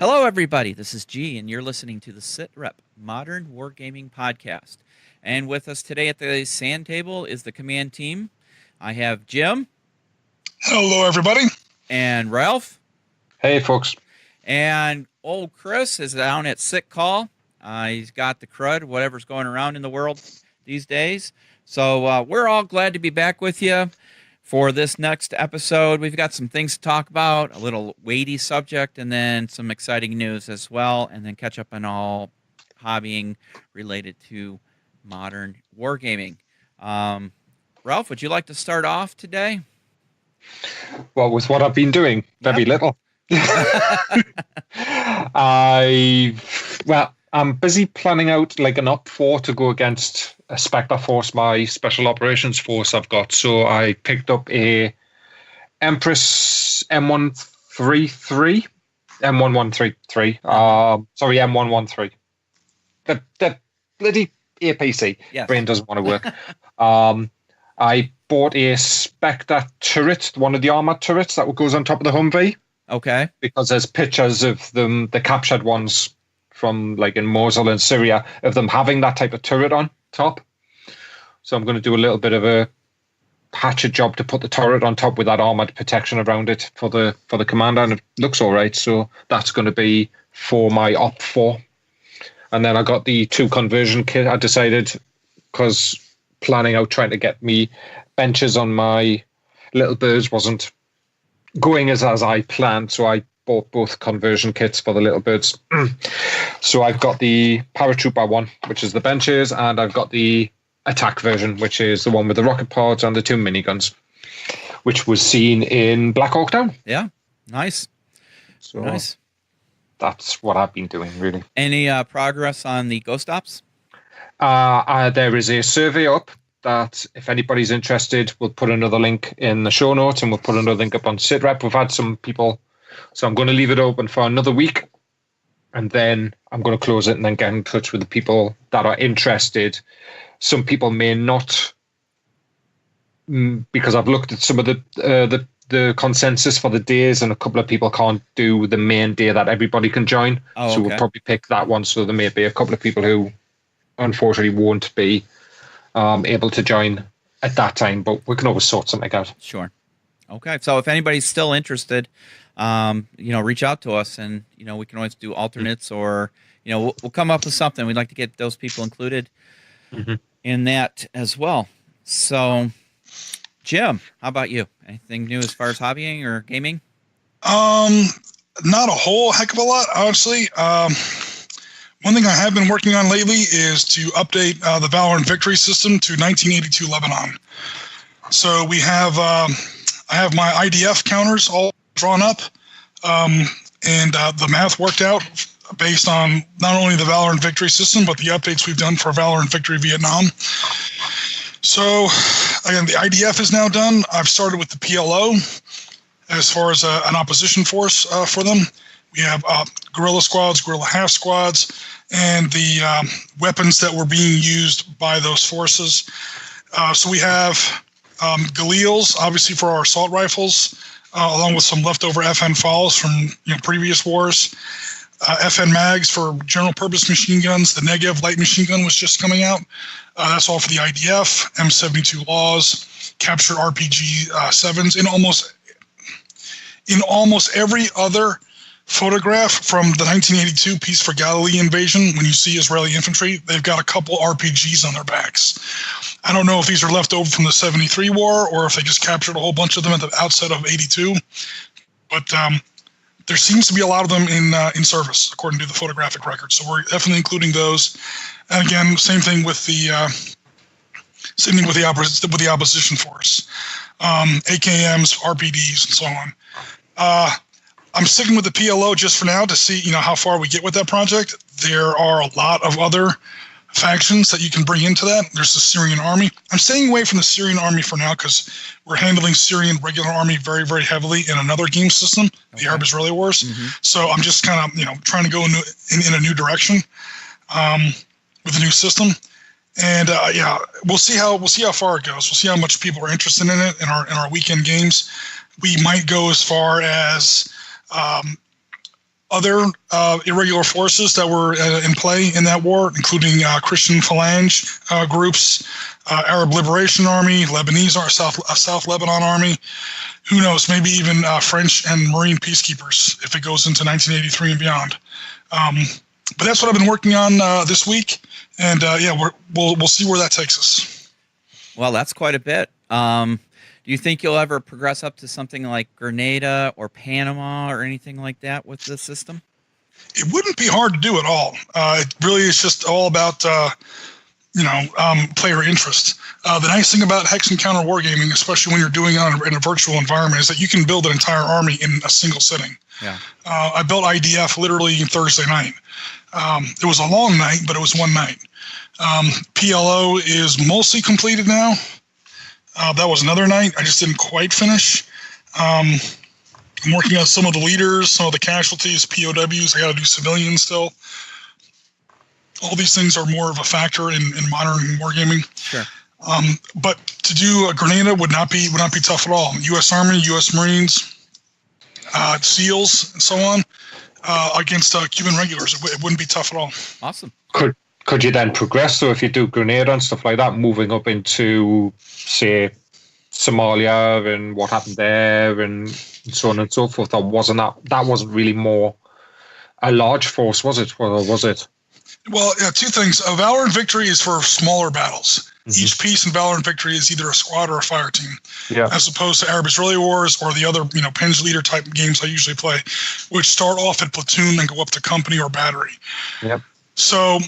Hello, everybody. This is G, and you're listening to the SitRep Modern Wargaming Podcast. And with us today at the sand table is the command team. I have Jim. Hello, everybody. And Ralph. Hey, folks. And old Chris is down at sick call. He's got the crud, whatever's going around in the world these days. So we're all glad to be back with you for this next episode. We've got some things to talk about, a little weighty subject, and then some exciting news as well, and then catch up on all hobbying related to modern wargaming. Ralph, would you like to start off today? Well, with what I've been doing, very little. I'm busy planning out like an up 4 to go against a Spectre force, my special operations force I've got. So I picked up a Empress M133, M1133. The bloody APC. Yes. Brain doesn't want to work. I bought a Spectre turret, one of the ARMA turrets that goes on top of the Humvee. Okay. Because there's pictures of them, the captured ones from like in Mosul and Syria, of them having that type of turret on top. So I'm going to do a little bit of a hatchet job to put the turret on top with that armored protection around it for the commander, and it looks all right. So that's going to be for my op 4. And then I got the 2 conversion kit. I decided, because planning out trying to get me benches on my little birds wasn't going as I planned, so I bought both conversion kits for the little birds. So I've got the Paratrooper one, which is the benches, and I've got the attack version, which is the one with the rocket pods and the 2 miniguns, which was seen in Black Hawk Down. Yeah, nice. So nice. That's what I've been doing, really. Any progress on the ghost ops? There is a survey up that, if anybody's interested, we'll put another link in the show notes, and we'll put another link up on SitRep. We've had some people, so I'm going to leave it open for another week, and then I'm going to close it and then get in touch with the people that are interested. Some people may not, because I've looked at some of the consensus for the days, and a couple of people can't do the main day that everybody can join. Oh, so okay. we'll probably pick that one. So there may be a couple of people who unfortunately won't be able to join at that time, but we can always sort something out. Sure. Okay. So if anybody's still interested, reach out to us, and, we can always do alternates, or, we'll come up with something. We'd like to get those people included in that as well. So, Jim, how about you? Anything new as far as hobbying or gaming? Not a whole heck of a lot, honestly. One thing I have been working on lately is to update the Valor and Victory system to 1982 Lebanon. So we have, I have my IDF counters all drawn up, and the math worked out based on not only the Valor and Victory system, but the updates we've done for Valor and Victory Vietnam. So again, the IDF is now done. I've started with the PLO as far as an opposition force for them. We have guerrilla squads, guerrilla half squads, and the weapons that were being used by those forces. So we have Galils, obviously, for our assault rifles, along with some leftover FN FALs from previous wars. FN mags for general purpose machine guns. The Negev light machine gun was just coming out. That's all for the IDF. M72 laws, captured RPG 7s. In almost every other photograph from the 1982 Peace for Galilee invasion, when you see Israeli infantry, they've got a couple RPGs on their backs. I don't know if these are left over from the 73 war, or if they just captured a whole bunch of them at the outset of 82, but there seems to be a lot of them in service, according to the photographic record. So we're definitely including those. And again, same thing with the opposition force, AKMs, RPDs, and so on. I'm sticking with the PLO just for now to see, how far we get with that project. There are a lot of other factions that you can bring into that. There's the Syrian army. I'm staying away from the Syrian army for now because we're handling Syrian regular army very, very heavily in another game system, the Arab-Israeli Wars. So I'm just kind of, trying to go in a new direction with a new system. And we'll see how far it goes. We'll see how much people are interested in it in our weekend games. We might go as far as other irregular forces that were in play in that war, including Christian Phalange groups, Arab Liberation Army, Lebanese South Lebanon Army. Who knows? Maybe even French and Marine peacekeepers if it goes into 1983 and beyond. But that's what I've been working on this week, and we'll see where that takes us. Well, that's quite a bit. Do you think you'll ever progress up to something like Grenada or Panama or anything like that with this system? It wouldn't be hard to do at all. It really is just all about player interest. The nice thing about hex and counter wargaming, especially when you're doing it in a virtual environment, is that you can build an entire army in a single sitting. Yeah. I built IDF literally Thursday night. It was a long night, but it was one night. PLO is mostly completed now. That was another night. I just didn't quite finish. I'm working on some of the leaders, some of the casualties, POWs. I got to do civilians still. All these things are more of a factor in modern wargaming. Sure. But to do a Grenada would not be tough at all. U.S. Army, U.S. Marines, SEALs, and so on against Cuban regulars, it wouldn't be tough at all. Awesome. Could you then progress? So if you do Grenada and stuff like that, moving up into, say, Somalia and what happened there and so on and so forth, that wasn't really more a large force, was it? Or was it? Well, yeah, two things. Valor and Victory is for smaller battles. Mm-hmm. Each piece in Valor and Victory is either a squad or a fire team, as opposed to Arab Israeli Wars or the other, Penge Leader type games I usually play, which start off at platoon and go up to company or battery. Yep. So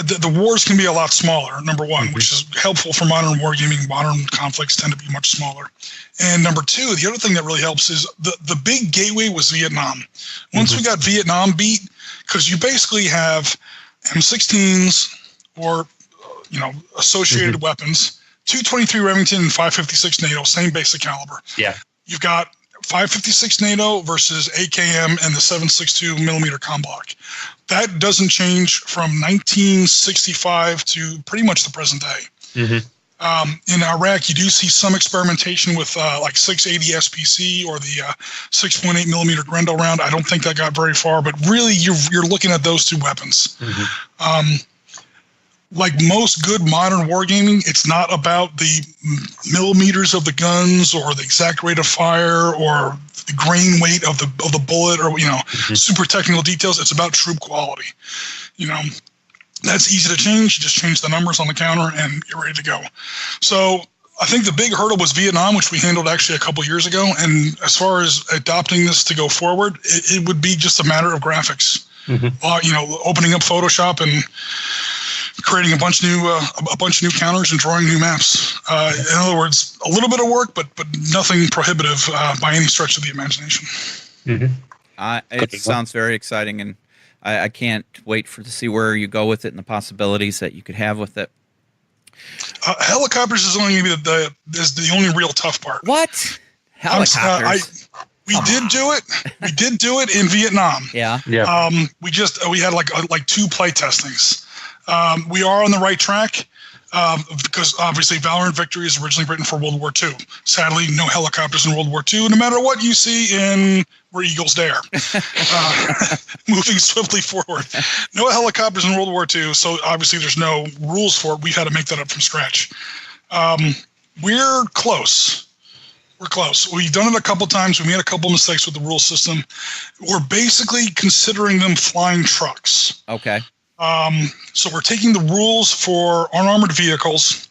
the wars can be a lot smaller, number one, which is helpful for modern wargaming. Modern conflicts tend to be much smaller. And number two, the other thing that really helps is the big gateway was Vietnam. Once we got Vietnam beat, because you basically have M16s or associated weapons, 223 Remington and 556 NATO, same basic caliber. Yeah. You've got 556 NATO versus AKM and the 7.62 millimeter Comblock. That doesn't change from 1965 to pretty much the present day. Mm-hmm. In Iraq, you do see some experimentation with like 680 SPC or the 6.8 millimeter Grendel round. I don't think that got very far, but really you're looking at those two weapons. Mm-hmm. Like most good modern wargaming, it's not about the millimeters of the guns or the exact rate of fire or the grain weight of the bullet or super technical details. It's about troop quality. That's easy to change. You just change the numbers on the counter and you're ready to go. So I think the big hurdle was Vietnam, which we handled actually a couple years ago. And as far as adopting this to go forward, it would be just a matter of graphics. Mm-hmm. Opening up Photoshop and creating a bunch of new counters and drawing new maps. In other words, a little bit of work, but nothing prohibitive by any stretch of the imagination. Mm-hmm. It sounds very exciting, and I can't wait to see where you go with it and the possibilities that you could have with it. Helicopters is only going to be the only real tough part. What? Helicopters? We did do it. We did do it in Vietnam. Yeah. We had like two play testings. We are on the right track because obviously Valor and Victory is originally written for World War II. Sadly, no helicopters in World War II, no matter what you see in Where Eagles Dare. Moving swiftly forward. No helicopters in World War II, so obviously there's no rules for it. We've had to make that up from scratch. We're close. We're close. We've done it a couple times. We made a couple mistakes with the rule system. We're basically considering them flying trucks. Okay. So we're taking the rules for unarmored vehicles.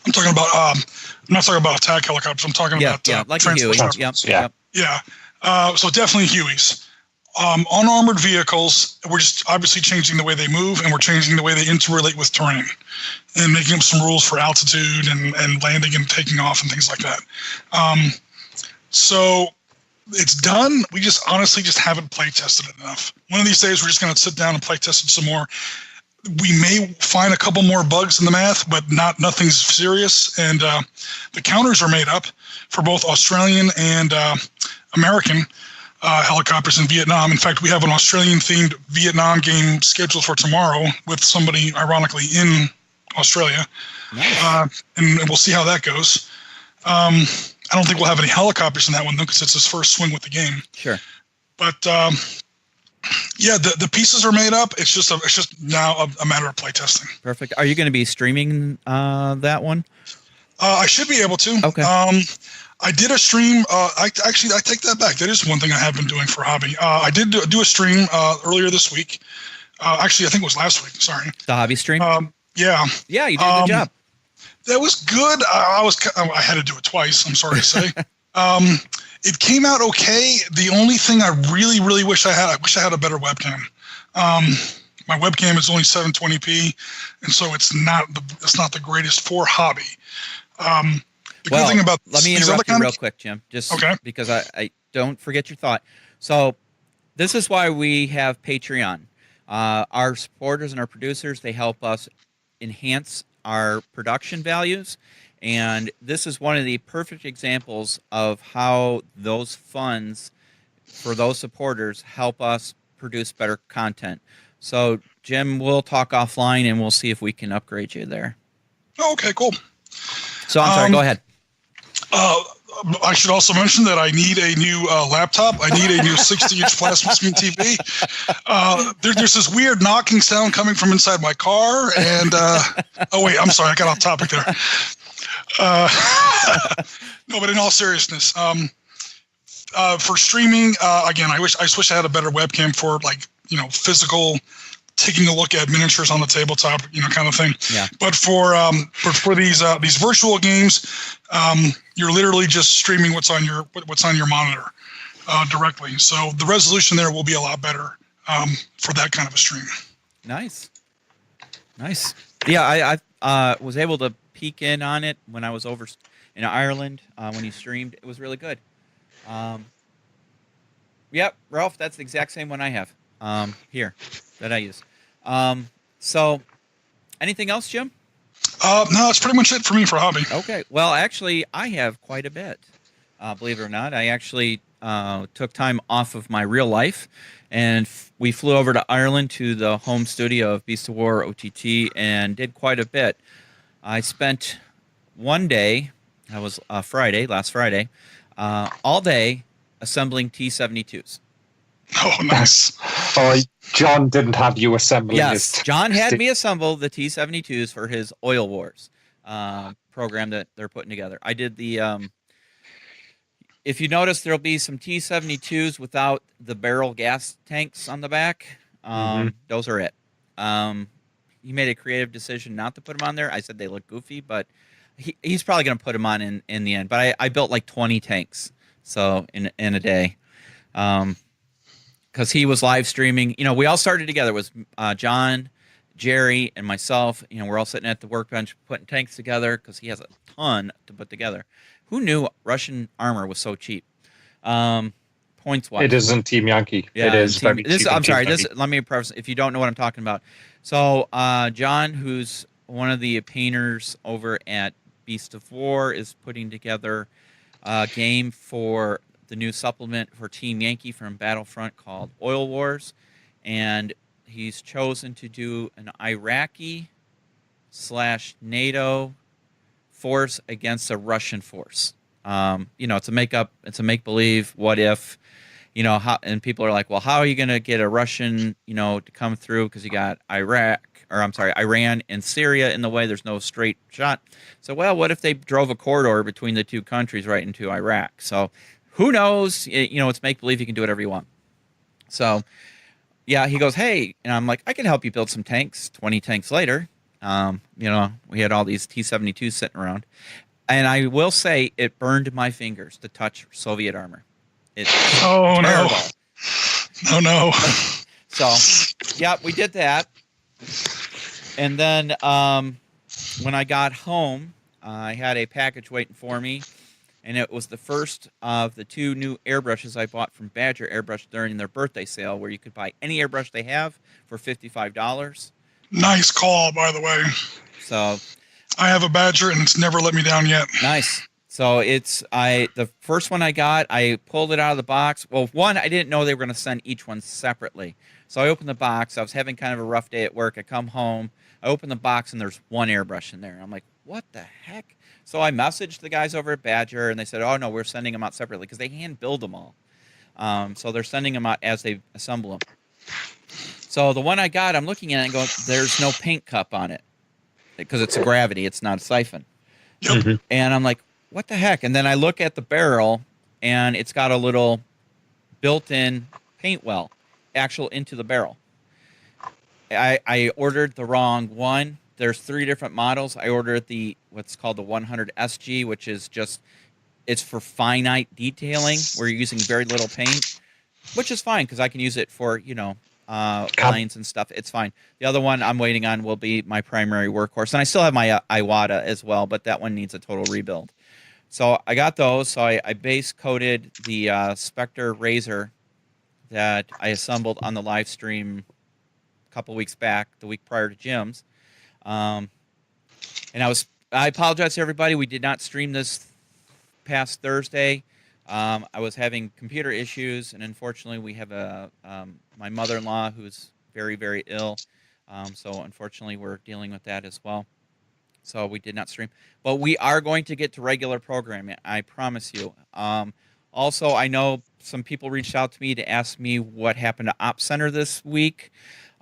I'm talking about. I'm not talking about attack helicopters. I'm talking about like a Huey. So definitely Hueys. Unarmored vehicles. We're just obviously changing the way they move, and we're changing the way they interrelate with terrain, and making up some rules for altitude and landing and taking off and things like that. So it's done. We just honestly haven't play tested it enough. One of these days, we're just going to sit down and play test it some more. We may find a couple more bugs in the math, but nothing's serious. And the counters are made up for both Australian and American helicopters in Vietnam. In fact, we have an Australian-themed Vietnam game scheduled for tomorrow with somebody, ironically, in Australia. Nice. And we'll see how that goes. I don't think we'll have any helicopters in that one, though, because it's his first swing with the game. Sure. But Yeah, the pieces are made up. It's just now a matter of play testing. Perfect. Are you going to be streaming that one? I should be able to. Okay. I did a stream. I take that back. That is one thing I have been doing for hobby. I did do a stream earlier this week. Actually, I think it was last week. Sorry. The hobby stream? Yeah. Yeah, you did a good job. That was good. I had to do it twice. I'm sorry to say. It came out okay. The only thing I really, really wish I had a better webcam. My webcam is only 720p, and so it's not the greatest for hobby. The good thing about let me interrupt you real quick, Jim, just because I don't forget your thought. So this is why we have Patreon. Our supporters and our producers, they help us enhance our production values. And this is one of the perfect examples of how those funds for those supporters help us produce better content. So, Jim, we'll talk offline and we'll see if we can upgrade you there. Oh, okay, cool. So, I'm sorry, go ahead. I should also mention that I need a new laptop. I need a new 60-inch plasma screen TV. There's this weird knocking sound coming from inside my car. And, oh, wait, I'm sorry. I got off topic there. No, but in all seriousness, for streaming, again, I wish I had a better webcam for physical, taking a look at miniatures on the tabletop, kind of thing. Yeah. But for these virtual games, you're literally just streaming what's on your monitor directly. So the resolution there will be a lot better for that kind of a stream. Nice. Yeah, I was able to peek in on it when I was over in Ireland when he streamed. It was really good. Yep, Ralph, that's the exact same one I have here that I use. So anything else, Jim? No, that's pretty much it for me for hobby. Okay. Well, actually, I have quite a bit. Believe it or not, I actually took time off of my real life, and we flew over to Ireland to the home studio of Beast of War OTT and did quite a bit. I spent one day, that was last Friday, all day assembling T-72s. Oh, nice. John didn't have you assembling. Yes, John had me assemble the T-72s for his Oil Wars program that they're putting together. I did the, if you notice, there'll be some T-72s without the barrel gas tanks on the back. Those are it. He made a creative decision not to put them on there. I said they look goofy, but he's probably going to put them on in the end. But I built like 20 tanks so in a day. Because he was live streaming. We all started together. It was John, Jerry, and myself. We're all sitting at the workbench putting tanks together because he has a ton to put together. Who knew Russian armor was so cheap? Points-wise. It isn't Team Yankee. Yeah, it is very cheap. I'm sorry. Let me preface, if you don't know what I'm talking about. So John, who's one of the painters over at Beast of War, is putting together a game for the new supplement for Team Yankee from Battlefront called Oil Wars, and he's chosen to do an Iraqi/NATO force against a Russian force. It's a make believe. What if? And people are like, well, how are you going to get a Russian, to come through? Because you got Iran and Syria in the way. There's no straight shot. So, well, what if they drove a corridor between the two countries right into Iraq? So, who knows? It's make believe. You can do whatever you want. So, yeah, he goes, hey, and I'm like, I can help you build some tanks. 20 tanks later, we had all these T-72s sitting around, and I will say it burned my fingers to touch Soviet armor. It's terrible. No. So, yeah, we did that. And then when I got home, I had a package waiting for me, and it was the first of the 2 new airbrushes I bought from Badger Airbrush during their birthday sale, where you could buy any airbrush they have for $55. Nice call, by the way. So I have a Badger, and it's never let me down yet. Nice. So the first one I got, I pulled it out of the box. Well, one, I didn't know they were going to send each one separately. So I opened the box. I was having kind of a rough day at work. I come home. I open the box, and there's one airbrush in there. I'm like, what the heck? So I messaged the guys over at Badger, and they said, oh, no, we're sending them out separately because they hand build them all. So they're sending them out as they assemble them. So the one I got, I'm looking at it and going, there's no paint cup on it because it's a gravity. It's not a siphon. Yep. Mm-hmm. And I'm like, what the heck? And then I look at the barrel, and it's got a little built-in paint well, actual into the barrel. I ordered the wrong one. There's 3 different models. I ordered the what's called the 100 SG, which is just it's for finite detailing where you're using very little paint, which is fine because I can use it for lines and stuff. It's fine. The other one I'm waiting on will be my primary workhorse, and I still have my Iwata as well, but that one needs a total rebuild. So I got those. So I base coated the Spectre Razor that I assembled on the live stream a couple weeks back, the week prior to Jim's. And I apologize to everybody. We did not stream this past Thursday. I was having computer issues, and unfortunately, we have my mother-in-law who's very, very ill. So unfortunately, we're dealing with that as well. So we did not stream, but we are going to get to regular programming. I promise you. Also, I know some people reached out to me to ask me what happened to Op Center this week.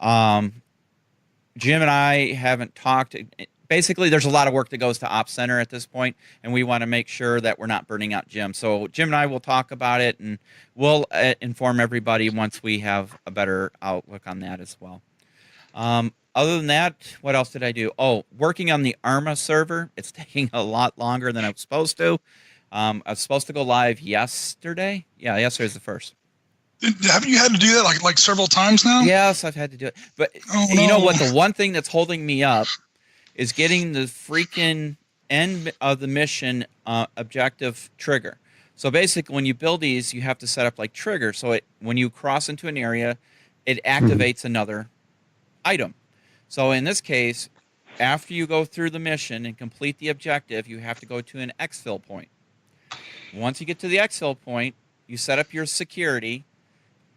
Jim and I haven't talked. Basically, there's a lot of work that goes to Op Center at this point, and we want to make sure that we're not burning out Jim. So Jim and I will talk about it, and we'll inform everybody once we have a better outlook on that as well. Other than that, what else did I do? Oh, working on the ARMA server. It's taking a lot longer than I was supposed to. I was supposed to go live yesterday. Yeah, yesterday's the 1st. Haven't you had to do that like several times now? Yes, I've had to do it. But you know what? The one thing that's holding me up is getting the freaking end of the mission objective trigger. So basically, when you build these, you have to set up like triggers. So when you cross into an area, it activates another item. So in this case, after you go through the mission and complete the objective, you have to go to an exfil point. Once you get to the exfil point, you set up your security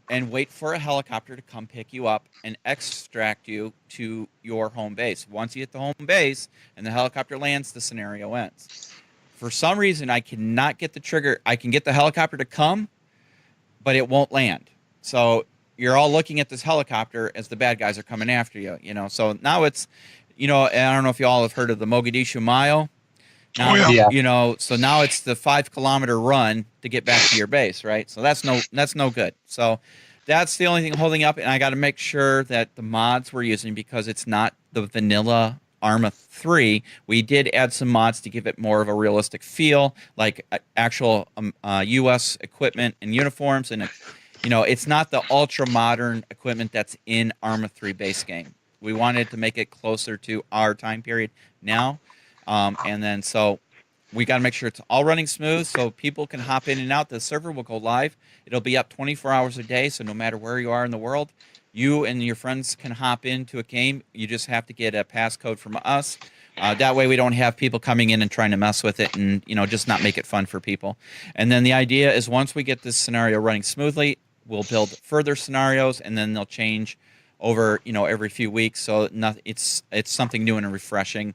and wait for a helicopter to come pick you up and extract you to your home base. Once you hit the home base and the helicopter lands, the scenario ends. For some reason, I cannot get the trigger. I can get the helicopter to come, but it won't land. So you're all looking at this helicopter as the bad guys are coming after you, So now it's, I don't know if you all have heard of the Mogadishu Mile. Now, so now it's the 5-kilometer run to get back to your base, right? So that's no good. So that's the only thing holding up, and I got to make sure that the mods we're using, because it's not the vanilla ARMA 3, we did add some mods to give it more of a realistic feel, like actual U.S. equipment and uniforms, and it's not the ultra modern equipment that's in ARMA 3 base game. We wanted to make it closer to our time period now. And then so we got to make sure it's all running smooth so people can hop in and out. The server will go live. It'll be up 24 hours a day, so no matter where you are in the world, you and your friends can hop into a game. You just have to get a passcode from us. That way we don't have people coming in and trying to mess with it and, just not make it fun for people. And then the idea is once we get this scenario running smoothly, we'll build further scenarios, and then they'll change over, every few weeks. So it's something new and refreshing.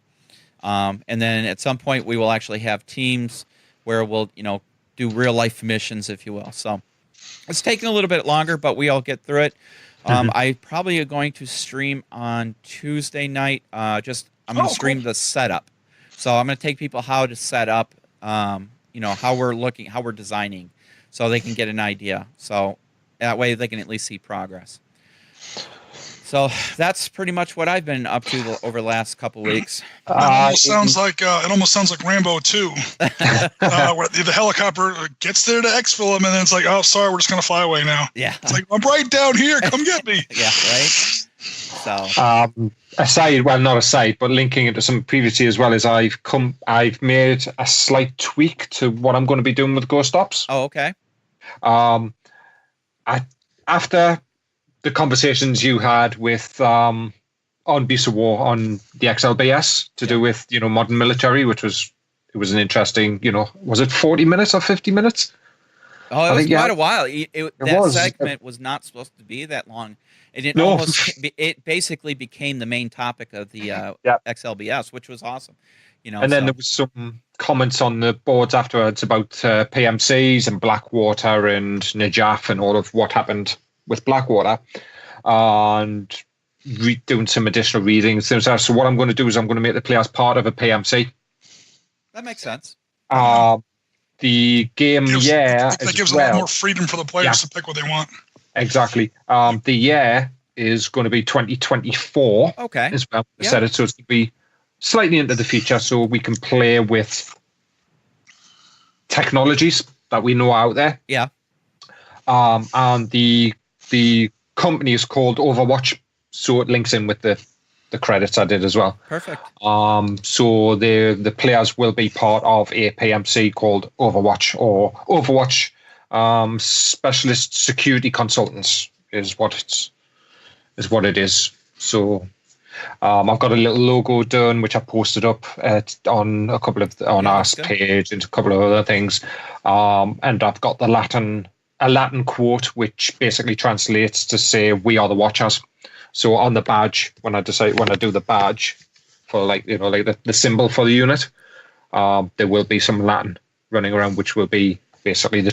And then at some point we will actually have teams where we'll, do real life missions, if you will. So it's taking a little bit longer, but we all get through it. I probably am going to stream on Tuesday night. I'm going to stream the setup. So I'm going to take people how to set up, how we're designing, so they can get an idea. So that way they can at least see progress. So that's pretty much what I've been up to over the last couple weeks. It almost sounds like Rambo 2, where the helicopter gets there to exfil him, and then it's like, oh, sorry, we're just gonna fly away now. Yeah, it's like, I'm right down here. Come get me. Yeah, right. So not aside, but linking into some previously as well, is I've made a slight tweak to what I'm going to be doing with Ghost Ops. Oh, okay. After the conversations you had with on Beast of War on the XLBS to do with modern military, which was an interesting was it 40 minutes or 50 minutes? Oh, it was quite a while. That segment was not supposed to be that long. It basically became the main topic of the XLBS, which was awesome. And then there was some comments on the boards afterwards about PMCs and Blackwater and Najaf and all of what happened with Blackwater. and doing some additional readings. So what I'm going to do is I'm going to make the players part of a PMC. That makes sense. The game that gives a lot more freedom for the players to pick what they want. Exactly. The year is going to be 2024. Okay. As well. I said it, so it's going to be slightly into the future, so we can play with technologies that we know out there. Yeah. And the company is called Overwatch, so it links in with the credits I did as well. Perfect. So the players will be part of a PMC called Overwatch, or Overwatch Specialist Security Consultants is what it is. So I've got a little logo done, which I posted up on a couple of on our page and a couple of other things. And I've got a Latin quote, which basically translates to say "We are the Watchers." So on the badge, when I do the badge for the symbol for the unit, there will be some Latin running around, which will be basically the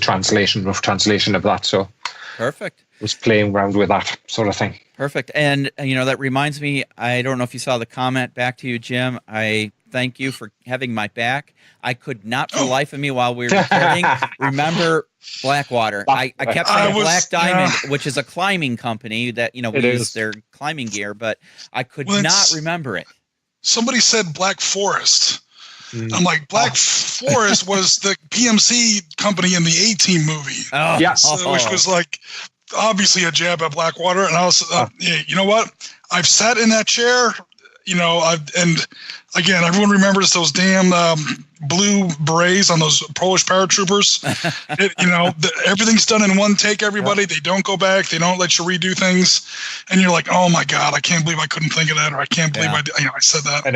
rough translation of that. So perfect. Was playing around with that sort of thing. Perfect. And that reminds me, I don't know if you saw the comment back to you, Jim. I thank you for having my back. I could not for the life of me while we were recording remember Blackwater. I kept saying Black Diamond, which is a climbing company that we use their climbing gear, but I could not remember it. Somebody said Black Forest. I'm like, Black Forest was the PMC company in the A-Team movie. Oh. Yeah. Which was like obviously a jab at Blackwater. And I was, you know what? I've sat in that chair, and again, everyone remembers those damn blue berets on those Polish paratroopers. Everything's done in one take, everybody. Yeah. They don't go back. They don't let you redo things. And you're like, oh my God, I can't believe I couldn't think of that, or I can't believe I said that. And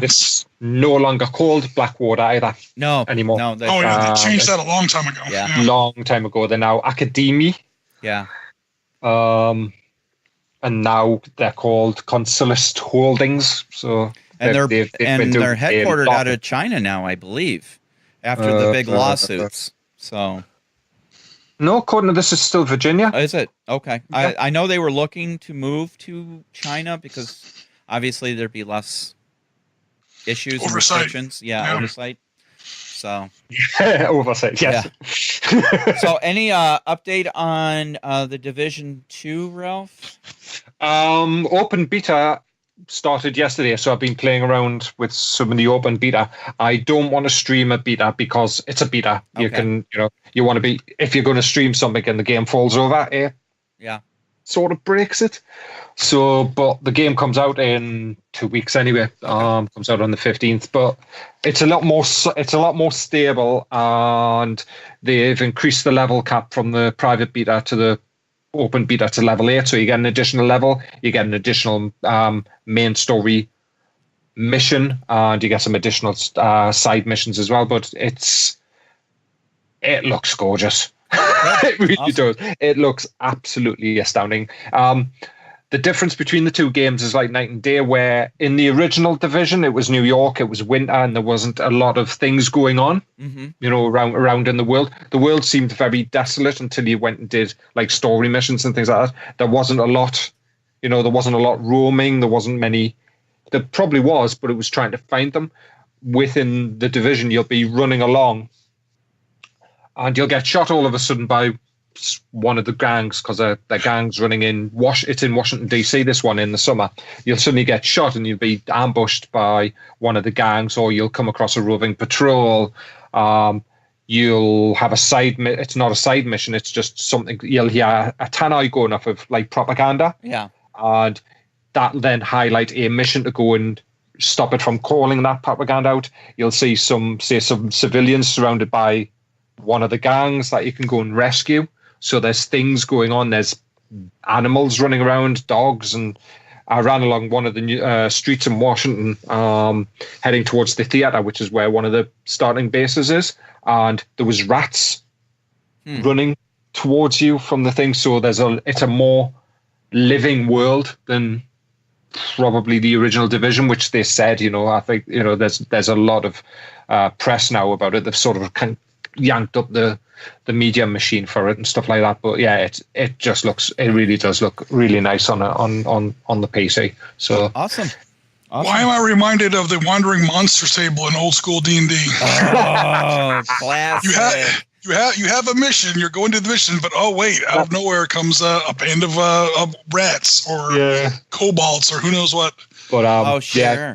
it's no longer called Blackwater either. No. Anymore. No. They changed that a long time ago. Yeah. Long time ago. They're now Academy. Yeah. And now they're called Consulist Holdings. So they're headquartered out of China now, I believe, after the big lawsuits. So no, according to this, is still Virginia. Is it? Okay. Yeah. I know they were looking to move to China because obviously there'd be less issues and restrictions. Yeah, oversight. So oversight, yes. Yeah. So any update on the Division 2, Ralph? Open beta started yesterday, so I've been playing around with some of the open beta. I don't want to stream a beta because it's a beta. Okay. You can, you want to be, if you're going to stream something and the game falls over, sort of breaks it. So, but the game comes out in 2 weeks anyway. Comes out on the 15th, but it's a lot more stable, and they've increased the level cap from the private beta to the open beta to level 8. So you get an additional level, you get an additional main story mission, and you get some additional side missions as well. But it looks gorgeous. It really does. It looks absolutely astounding. The difference between the two games is like night and day, where in the original Division, it was New York, it was winter, and there wasn't a lot of things going on, around in the world. The world seemed very desolate until you went and did like story missions and things like that. There wasn't a lot, there wasn't a lot roaming. There wasn't many. There probably was, but it was trying to find them. Within the Division, you'll be running along, and you'll get shot all of a sudden by one of the gangs, because the gang's running in it's in Washington DC, this one in the summer. You'll suddenly get shot and you'll be ambushed by one of the gangs, or you'll come across a roving patrol. You'll have it's not a side mission, it's just something. You'll hear a tannoy going off of like propaganda, and that then highlight a mission to go and stop it from calling that propaganda out. You'll see some civilians surrounded by one of the gangs that you can go and rescue. So there's things going on. There's animals running around, dogs, and I ran along one of the streets in Washington, heading towards the theater, which is where one of the starting bases is, and there was rats running towards you from the thing. So it's a more living world than probably the original Division, which they said. I think there's a lot of press now about it. They've sort of yanked up the the medium machine for it and stuff like that. But yeah, it really does look really nice on the PC. So Awesome. Why am I reminded of the Wandering Monsters table in old school D&D? Oh, classic. You have a mission. You're going to the mission, but oh wait, out of nowhere comes a band of rats or kobolds or who knows what. But sure. Yeah,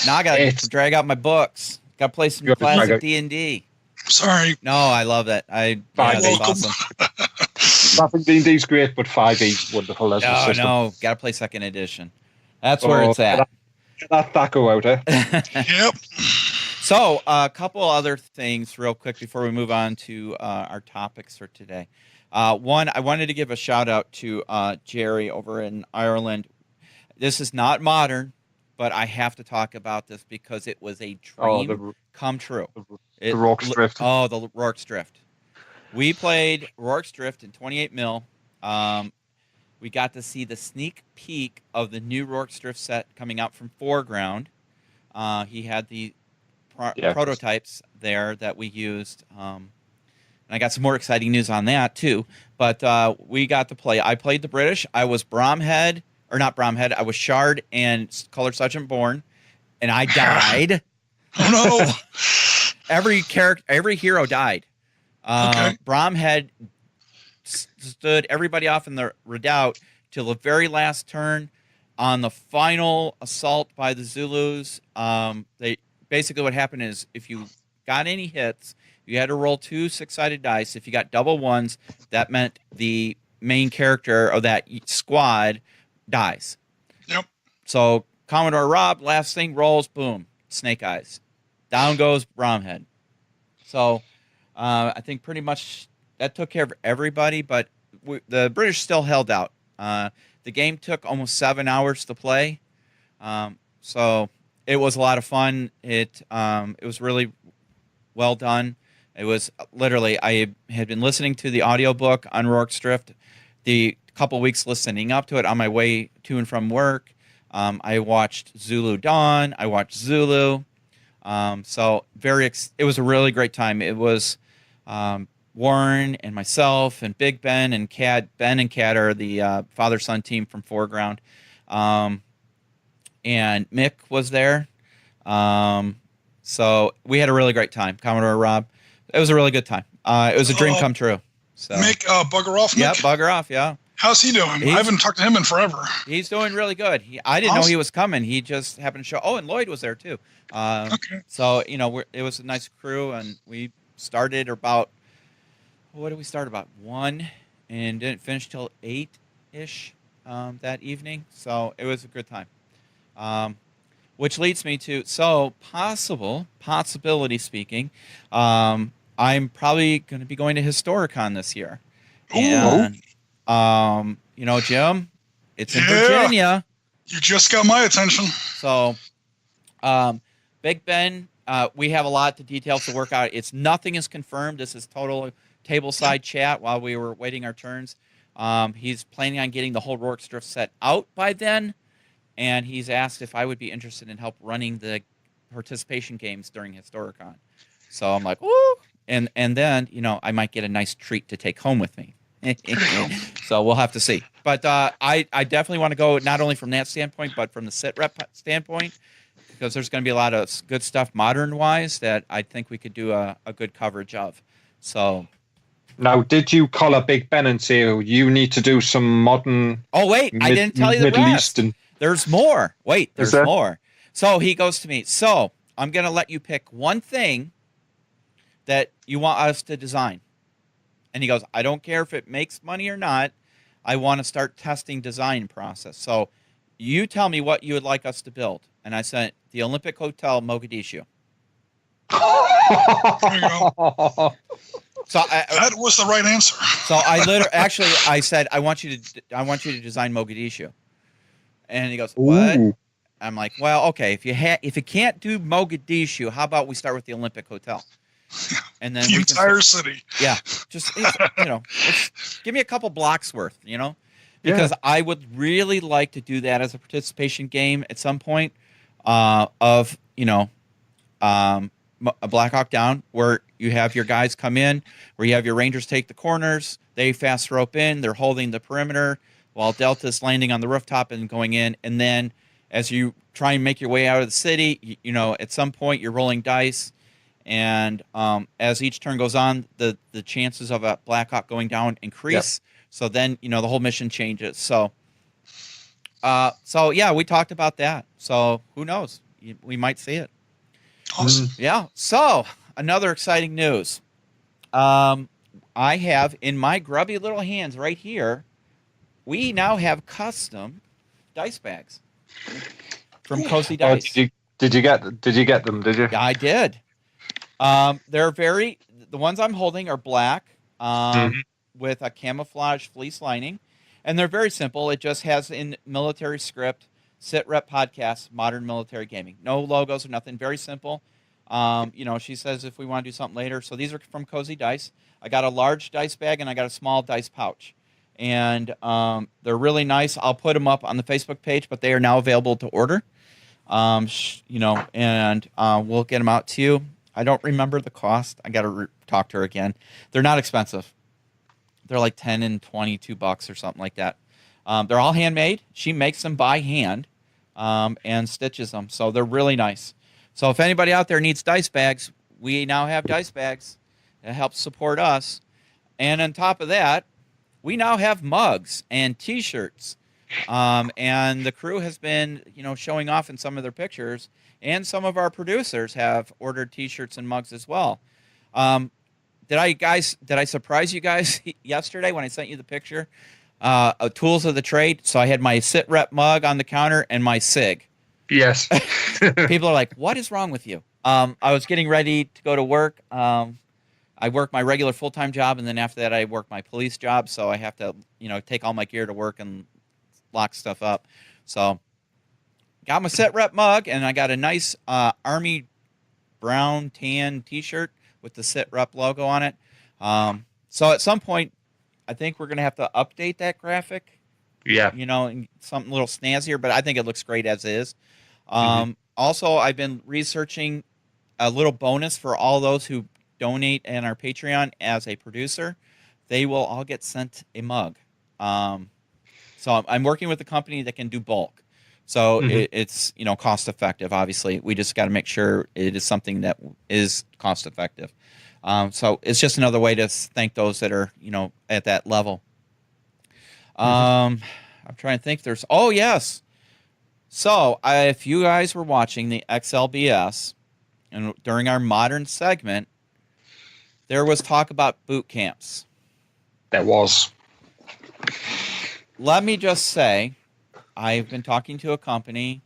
now I gotta drag out my books. Got to play some classic D&D. Sorry. No, I love that. That's awesome. Classic D&D's great, but 5e wonderful as a system. No, got to play second edition. That's where it's at. Get that thaco out, Yep. So, a couple other things real quick before we move on to our topics for today. One, I wanted to give a shout out to Jerry over in Ireland. This is not modern, but I have to talk about this because it was a dream come true. The Rorkes Drift. Oh, the Rorkes Drift. We played Rorkes Drift in 28 mil. We got to see the sneak peek of the new Rorkes Drift set coming out from Foreground. He had the prototypes there that we used. And I got some more exciting news on that, too. But we got to play. I played the British. I was Bromhead. Or not Bromhead. I was Shard and Color Sergeant Bourne. And I died. Oh, no. Every hero died. Okay. Bromhead stood everybody off in the redoubt till the very last turn. On the final assault by the Zulus, they basically what happened is if you got any hits, you had to roll 2 six-sided dice. If you got double ones, that meant the main character of that squad dies. Yep. So Commodore Rob, last thing rolls, boom, Snake Eyes. Down goes Bromhead. So I think pretty much that took care of everybody, but the British still held out. The game took almost 7 hours to play, so it was a lot of fun. It was really well done. It was literally, I had been listening to the audiobook on Rorkes Drift the couple weeks listening up to it on my way to and from work. I watched Zulu Dawn. I watched Zulu. So it was a really great time. It was Warren and myself and Big Ben and Cad. Ben and Cad are the father-son team from Foreground. And Mick was there. So we had a really great time. Commodore Rob. It was a really good time. It was a dream come true. So Mick, bugger off, Mick? Yeah, bugger off, yeah. How's he doing? I haven't talked to him in forever. He's doing really good. I didn't know he was coming. He just happened to show. Oh, and Lloyd was there too. Okay. So, it was a nice crew, and we started about, what did we start? About 1 and didn't finish till 8-ish that evening. So it was a good time. Which leads me to, possibility speaking, I'm probably going to be going to Historicon this year. And, Jim, it's in Virginia. You just got my attention. So, Big Ben, we have a lot of details to work out. Nothing is confirmed. This is total tableside chat while we were waiting our turns. He's planning on getting the whole Rorkes Drift set out by then, and he's asked if I would be interested in help running the participation games during Historicon. So I'm like, ooh. And then, I might get a nice treat to take home with me. So we'll have to see. But I definitely want to go not only from that standpoint, but from the sit rep standpoint, because there's going to be a lot of good stuff modern-wise that I think we could do a good coverage of. So. Now, did you call up Big Ben and say, you need to do some modern... Oh, wait, I didn't tell you the Middle rest. Eastern... There's more. Wait, there's more. So he goes to me, so I'm going to let you pick one thing that you want us to design. And he goes, I don't care if it makes money or not. I want to start testing design process. So you tell me what you would like us to build. And I said, the Olympic Hotel, Mogadishu. There you go. So that was the right answer. So I said, I want you to design Mogadishu. And he goes, what? Ooh. I'm like, well, okay, if you can't do Mogadishu, how about we start with the Olympic Hotel? And then the entire city. Yeah, just give me a couple blocks worth, because I would really like to do that as a participation game at some point. My a Black Hawk Down, where you have your guys come in, where you have your Rangers take the corners, they fast rope in, they're holding the perimeter, while Delta's landing on the rooftop and going in. And then as you try and make your way out of the city, at some point you're rolling dice. And as each turn goes on, the chances of a Black Hawk going down increase. Yep. So then, the whole mission changes. So yeah, we talked about that. So who knows? We might see it. Awesome. Yeah. So another exciting news. I have in my grubby little hands right here, we now have custom dice bags from COSY Dice. Did you get them? Did you? Yeah, I did. The ones I'm holding are black with a camouflage fleece lining, and they're very simple. It just has in military script, Sit Rep Podcast, Modern Military Gaming. No logos or nothing. Very simple. She says if we want to do something later. So these are from COSY Dice. I got a large dice bag and I got a small dice pouch. And they're really nice. I'll put them up on the Facebook page, but they are now available to order. And we'll get them out to you. I don't remember the cost. I got to talk to her again. They're not expensive. They're like $10 and $22 or something like that. They're all handmade. She makes them by hand and stitches them. So they're really nice. So if anybody out there needs dice bags, we now have dice bags. It helps support us. And on top of that, we now have mugs and T-shirts. And the crew has been, showing off in some of their pictures. And some of our producers have ordered T-shirts and mugs as well. Did I surprise you guys yesterday when I sent you the picture? Tools of the trade. So I had my Sit Rep mug on the counter and my SIG. Yes. People are like, what is wrong with you? I was getting ready to go to work. I work my regular full-time job, and then after that I work my police job. So I have to, take all my gear to work and lock stuff up. So got my Sit Rep mug, and I got a nice Army brown tan T-shirt with the Sit Rep logo on it. So at some point, I think we're going to have to update that graphic. Yeah. And something a little snazzier, but I think it looks great as is. Also, I've been researching a little bonus for all those who donate in our Patreon as a producer. They will all get sent a mug. So I'm working with a company that can do bulk. So it's, cost effective, obviously. We just got to make sure it is something that is cost effective. So it's just another way to thank those that are, at that level. I'm trying to think. Oh, yes. So if you guys were watching the XLBS and during our modern segment, there was talk about boot camps. There was. Let me just say, I've been talking to a company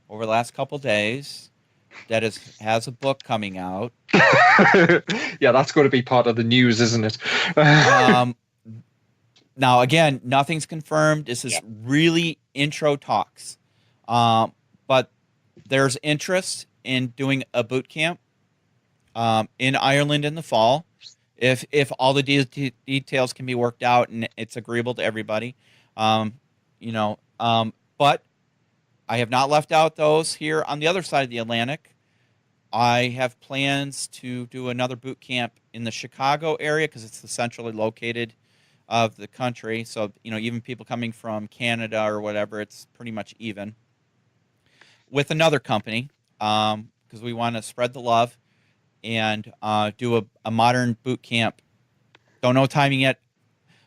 over the last couple days that has a book coming out. Yeah, that's going to be part of the news, isn't it? Now, again, nothing's confirmed. This is really intro talks. But there's interest in doing a boot camp in Ireland in the fall, if all the details can be worked out and it's agreeable to everybody. But I have not left out those here on the other side of the Atlantic. I have plans to do another boot camp in the Chicago area because it's the centrally located of the country. So, even people coming from Canada or whatever, it's pretty much even. With another company, because we want to spread the love and do a modern boot camp. Don't know timing yet.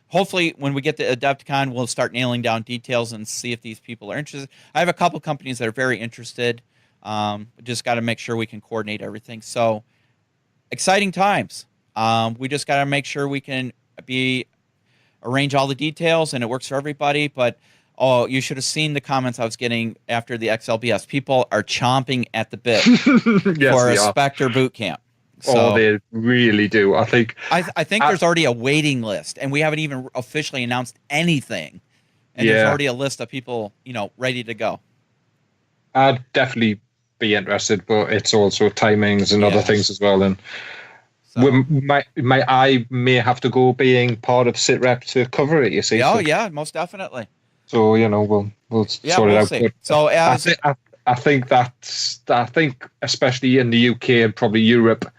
Hopefully, when we get to Adepticon, we'll start nailing down details and see if these people are interested. I have a couple companies that are very interested. Just got to make sure we can coordinate everything. So, exciting times. We just got to make sure we can arrange all the details and it works for everybody. But, you should have seen the comments I was getting after the XLBS. People are chomping at the bit for a Spectre boot camp. So, they really do. I think there's already a waiting list, and we haven't even officially announced anything. And there's already a list of people, ready to go. I'd definitely be interested, but it's also timings and other things as well. And I may have to go being part of SitRep to cover it. You see? Oh yeah, most definitely. So we'll sort it out. See. So I think especially in the UK and probably Europe,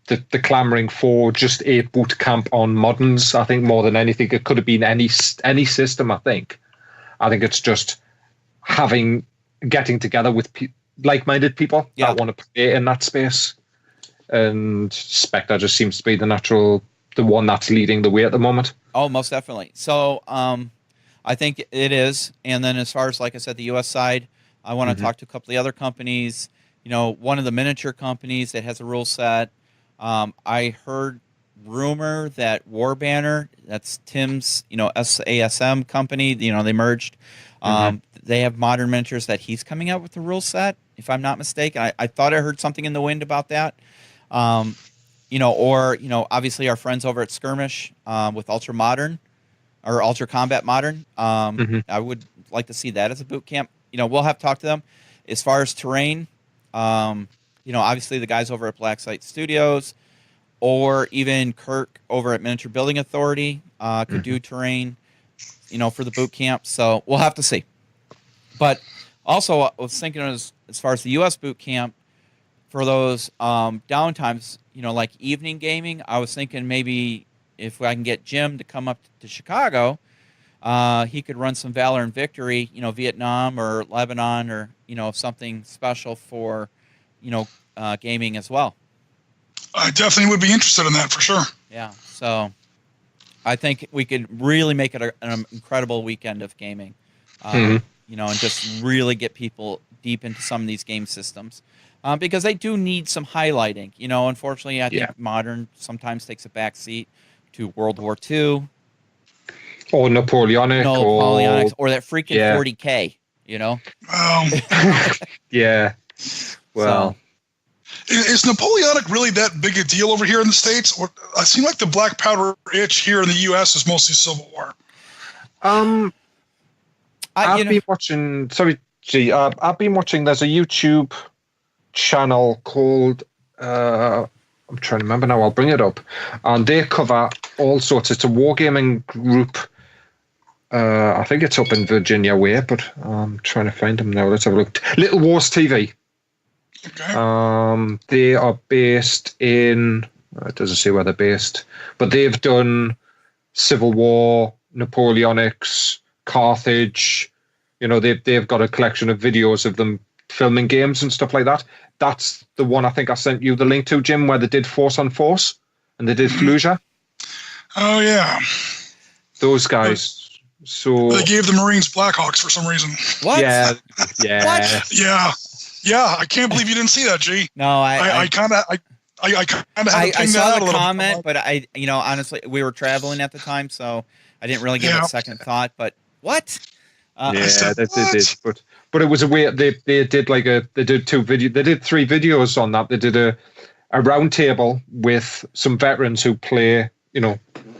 the clamouring for just a boot camp on moderns. I think more than anything, it could have been any system. I think it's just getting together with like-minded people that want to play in that space, and Spectre just seems to be the one that's leading the way at the moment. Oh, most definitely. So I think it is. And then as far as, like I said, the U.S. side, I want to talk to a couple of the other companies. One of the miniature companies that has a rule set. I heard rumor that War Banner, that's Tim's, SASM company, they merged. They have modern miniatures that he's coming out with the rule set, if I'm not mistaken. I thought I heard something in the wind about that. Obviously our friends over at Skirmish with Ultra Modern or Ultra Combat Modern. I would like to see that as a boot camp. We'll have to talk to them. As far as terrain, obviously the guys over at Black Site Studios or even Kirk over at Miniature Building Authority could do terrain, for the boot camp. So we'll have to see. But also I was thinking as far as the U.S. boot camp for those downtimes, like evening gaming, I was thinking maybe if I can get Jim to come up to Chicago, he could run some Valor and Victory, Vietnam or Lebanon or, something special for, gaming as well. I definitely would be interested in that for sure. Yeah. So I think we could really make it an incredible weekend of gaming, and just really get people deep into some of these game systems. Because they do need some highlighting. Unfortunately, I think modern sometimes takes a back seat to World War II. Or Napoleonic. Or that freaking 40K, Yeah. Well. Is Napoleonic really that big a deal over here in the States? Or I seem like the black powder itch here in the U.S. is mostly Civil War. I've been watching... Sorry, G. I've been watching... There's a YouTube channel called... I'm trying to remember now. I'll bring it up. And they cover all sorts. It's a wargaming group. I think it's up in Virginia way, but I'm trying to find them now. Let's have a look. Little Wars TV. Okay. They are based in... It doesn't say where they're based. But they've done Civil War, Napoleonics, Carthage. They've got a collection of videos of them filming games and stuff like that. That's the one I think I sent you the link to, Jim, where they did Force on Force and they did Fallujah. Oh, yeah. Those guys. So they gave the Marines Blackhawks for some reason. What? Yeah. What? Yeah. I can't believe you didn't see that, G. No, I kind of had to ping that saw out a the little comment, bit. but honestly, we were traveling at the time, so I didn't really give it a second thought. But what? They did. But it was a way they did they did 3 videos on that. They did a round table with some veterans who play,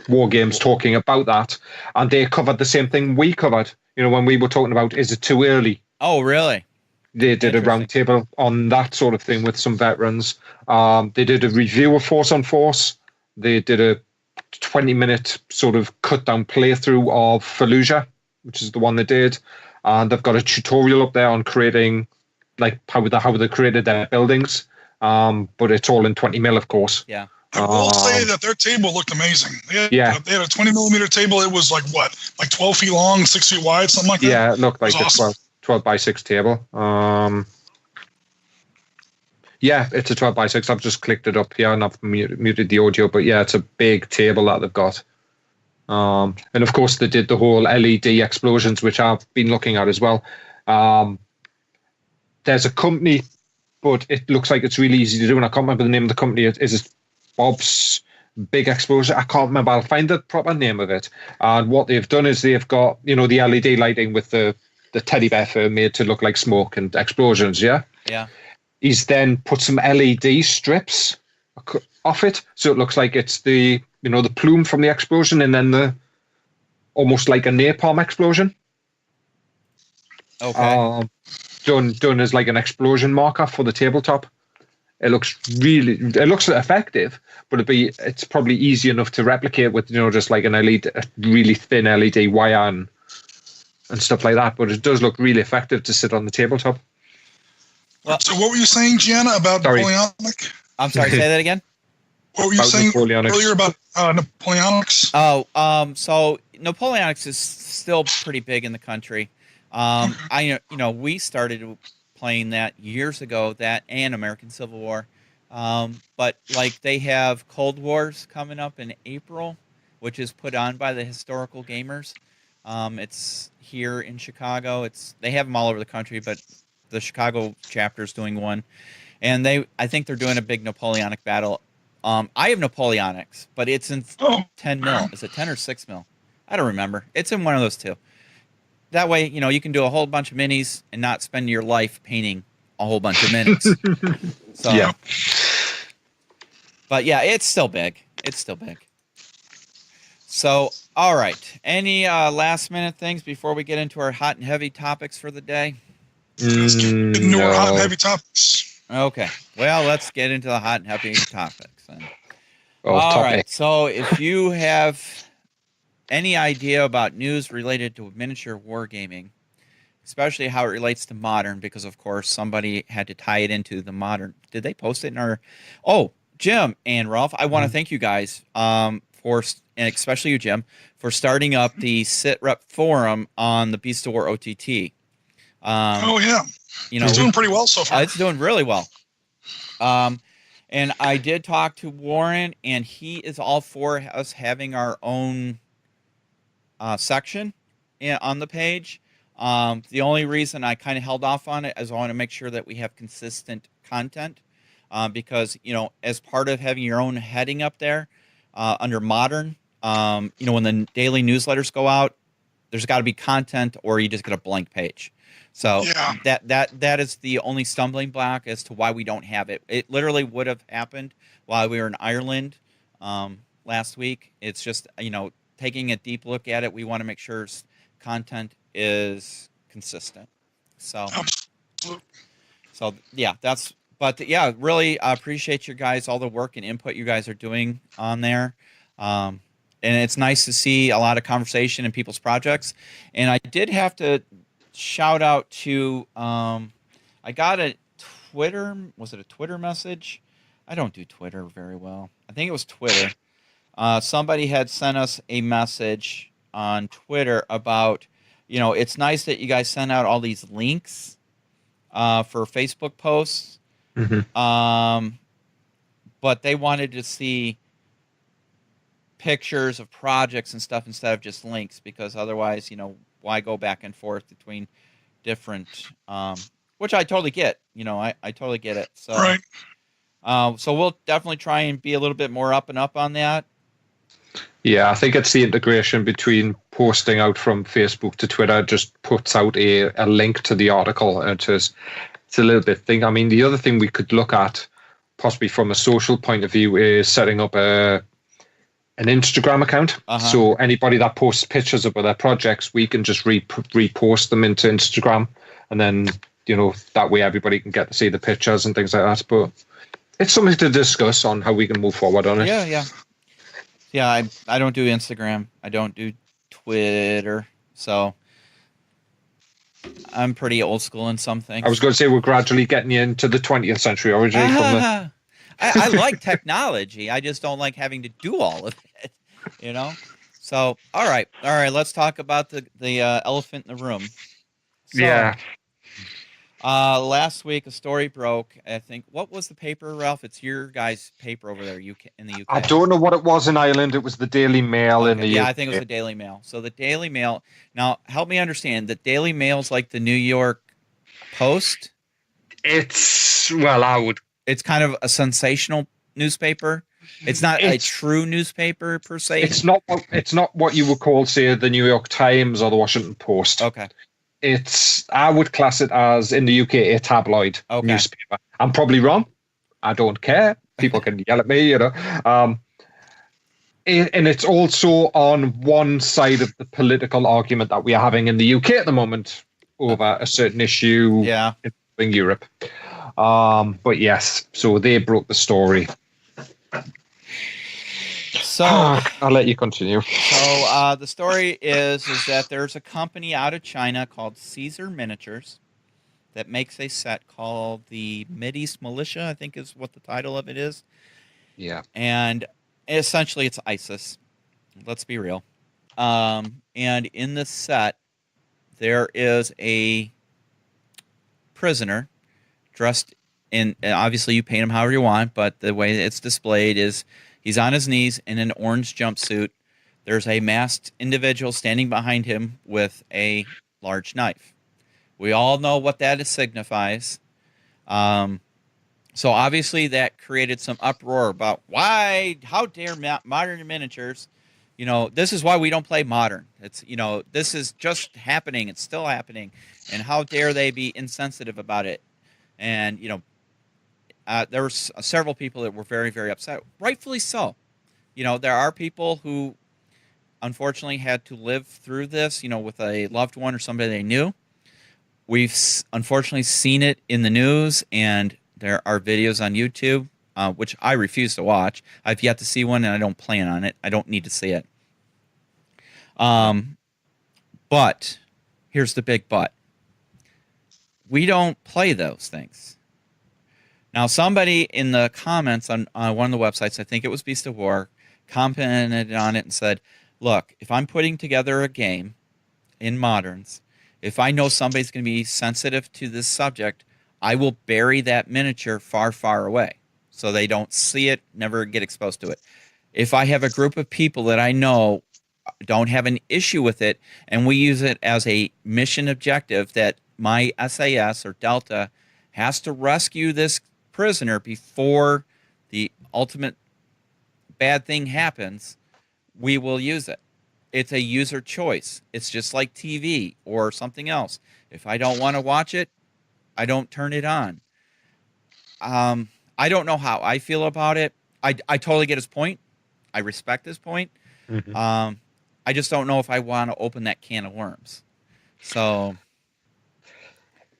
war games, talking about that, and they covered the same thing we covered. When we were talking about, is it too early? Oh, really? They did a round table on that sort of thing with some veterans. They did a review of Force on Force. They did a 20-minute sort of cut-down playthrough of Fallujah, which is the one they did. And they've got a tutorial up there on creating, like, how they created their buildings. But it's all in 20mm, of course. Yeah. I will say that their table looked amazing. They had a 20mm table. It was like 12 feet long, 6 feet wide, something like that. Yeah, it looked like awesome. 12 by 6 table. It's a 12 by 6. I've just clicked it up here and I've muted the audio, but yeah, it's a big table that they've got. And of course, they did the whole LED explosions, which I've been looking at as well. There's a company, but it looks like it's really easy to do, and I can't remember the name of the company. Is it Bob's Big Explosion? I can't remember. I'll find the proper name of it. And what they've done is they've got, the LED lighting with the teddy bear fur made to look like smoke and explosions, yeah? Yeah. He's then put some LED strips off it, so it looks like it's the plume from the explosion, and then the almost like a napalm explosion. Okay. Done as like an explosion marker for the tabletop. It looks effective, but it's probably easy enough to replicate with just like an LED, a really thin LED wire, and and stuff like that. But it does look really effective to sit on the tabletop. Well, so what were you saying, Gianna, about Napoleonic? I'm sorry, say that again. What were you saying earlier about Napoleonics? Oh, so Napoleonics is still pretty big in the country. We started playing that years ago, that and American Civil War. But like they have Cold Wars coming up in April, which is put on by the Historical Gamers. It's here in Chicago. They have them all over the country, but the Chicago chapter is doing one, and I think they're doing a big Napoleonic battle. I have Napoleonics, but it's in 10 mil. Is it 10 or 6 mil? I don't remember. It's in one of those two. That way, you can do a whole bunch of minis and not spend your life painting a whole bunch of minis. So, yeah. But yeah, it's still big. It's still big. So, all right. Any last minute things before we get into our hot and heavy topics for the day? Let's get into our hot and heavy topics. Okay. Well, let's get into the hot and heavy topics then. All right. So, if you have any idea about news related to miniature wargaming, especially how it relates to modern, because of course somebody had to tie it into the modern. Did they post it in our? Oh, Jim and Ralph, I want to thank you guys for, and especially you, Jim, for starting up the SitRep forum on the Beast of War OTT. It's doing pretty well so far. It's doing really well. And I did talk to Warren, and he is all for us having our own section on the page. The only reason I kind of held off on it is I want to make sure that we have consistent content, because as part of having your own heading up there under modern, when the daily newsletters go out, there's got to be content, or you just get a blank page. So that is the only stumbling block as to why we don't have it. It literally would have happened while we were in Ireland last week. It's just taking a deep look at it, we want to make sure content is consistent. So yeah, really appreciate you guys, all the work and input you guys are doing on there. And it's nice to see a lot of conversation in people's projects. And I did have to shout out to, I got a Twitter, was it a Twitter message? I don't do Twitter very well. I think it was Twitter. Somebody had sent us a message on Twitter about, it's nice that you guys send out all these links for Facebook posts. Mm-hmm. But they wanted to see pictures of projects and stuff instead of just links, because otherwise, why go back and forth between different, which I totally get, I totally get it. So, right. So we'll definitely try and be a little bit more up and up on that. Yeah, I think it's the integration between posting out from Facebook to Twitter just puts out a link to the article. And it's a little bit thing. I mean, the other thing we could look at, possibly from a social point of view, is setting up an Instagram account. So anybody that posts pictures of their projects, we can just repost them into Instagram. And then, that way everybody can get to see the pictures and things like that. But it's something to discuss on how we can move forward on it. Yeah, I don't do Instagram. I don't do Twitter. So I'm pretty old school in some things. I was going to say we're gradually getting you into the 20th century originally. I like technology. I just don't like having to do all of it, So, all right. Let's talk about the elephant in the room. So, yeah. Last week a story broke. I think, what was the paper, Ralph? It's your guys' paper over there, in the UK. I don't know what it was in Ireland. It was the Daily Mail in the UK. Yeah, I think it was the Daily Mail. So the Daily Mail. Now, help me understand. The Daily Mail's like the New York Post. It's kind of a sensational newspaper. It's not a true newspaper per se. It's not what you would call, say, the New York Times or the Washington Post. Okay. I would class it as, in the UK, a tabloid newspaper. I'm probably wrong. I don't care. People can yell at me, And it's also on one side of the political argument that we are having in the UK at the moment over a certain issue in Europe. But yes, so they broke the story. So I'll let you continue. So the story is that there's a company out of China called Spectre Miniatures that makes a set called the Mideast Militia, I think is what the title of it is. Yeah. And essentially it's ISIS. Let's be real. And in this set, there is a prisoner dressed in, obviously you paint him however you want, but the way it's displayed is he's on his knees in an orange jumpsuit. There's a masked individual standing behind him with a large knife. We all know what that signifies. So obviously that created some uproar about how dare modern miniatures, this is why we don't play modern. It's, this is just happening. It's still happening. And how dare they be insensitive about it? And, there were several people that were very, very upset. Rightfully so. There are people who unfortunately had to live through this, with a loved one or somebody they knew. We've unfortunately seen it in the news, and there are videos on YouTube, which I refuse to watch. I've yet to see one, and I don't plan on it. I don't need to see it. But here's the big but. We don't play those things. Now, somebody in the comments on one of the websites, I think it was Beast of War, commented on it and said, look, if I'm putting together a game in Moderns, if I know somebody's going to be sensitive to this subject, I will bury that miniature far, far away so they don't see it, never get exposed to it. If I have a group of people that I know don't have an issue with it, and we use it as a mission objective that my SAS or Delta has to rescue this prisoner before the ultimate bad thing happens, we will use it. It's a user choice. It's just like TV or something else. If I don't want to watch it, I don't turn it on. I don't know how I feel about it. I totally get his point. I respect his point. Mm-hmm. I just don't know if I want to open that can of worms. So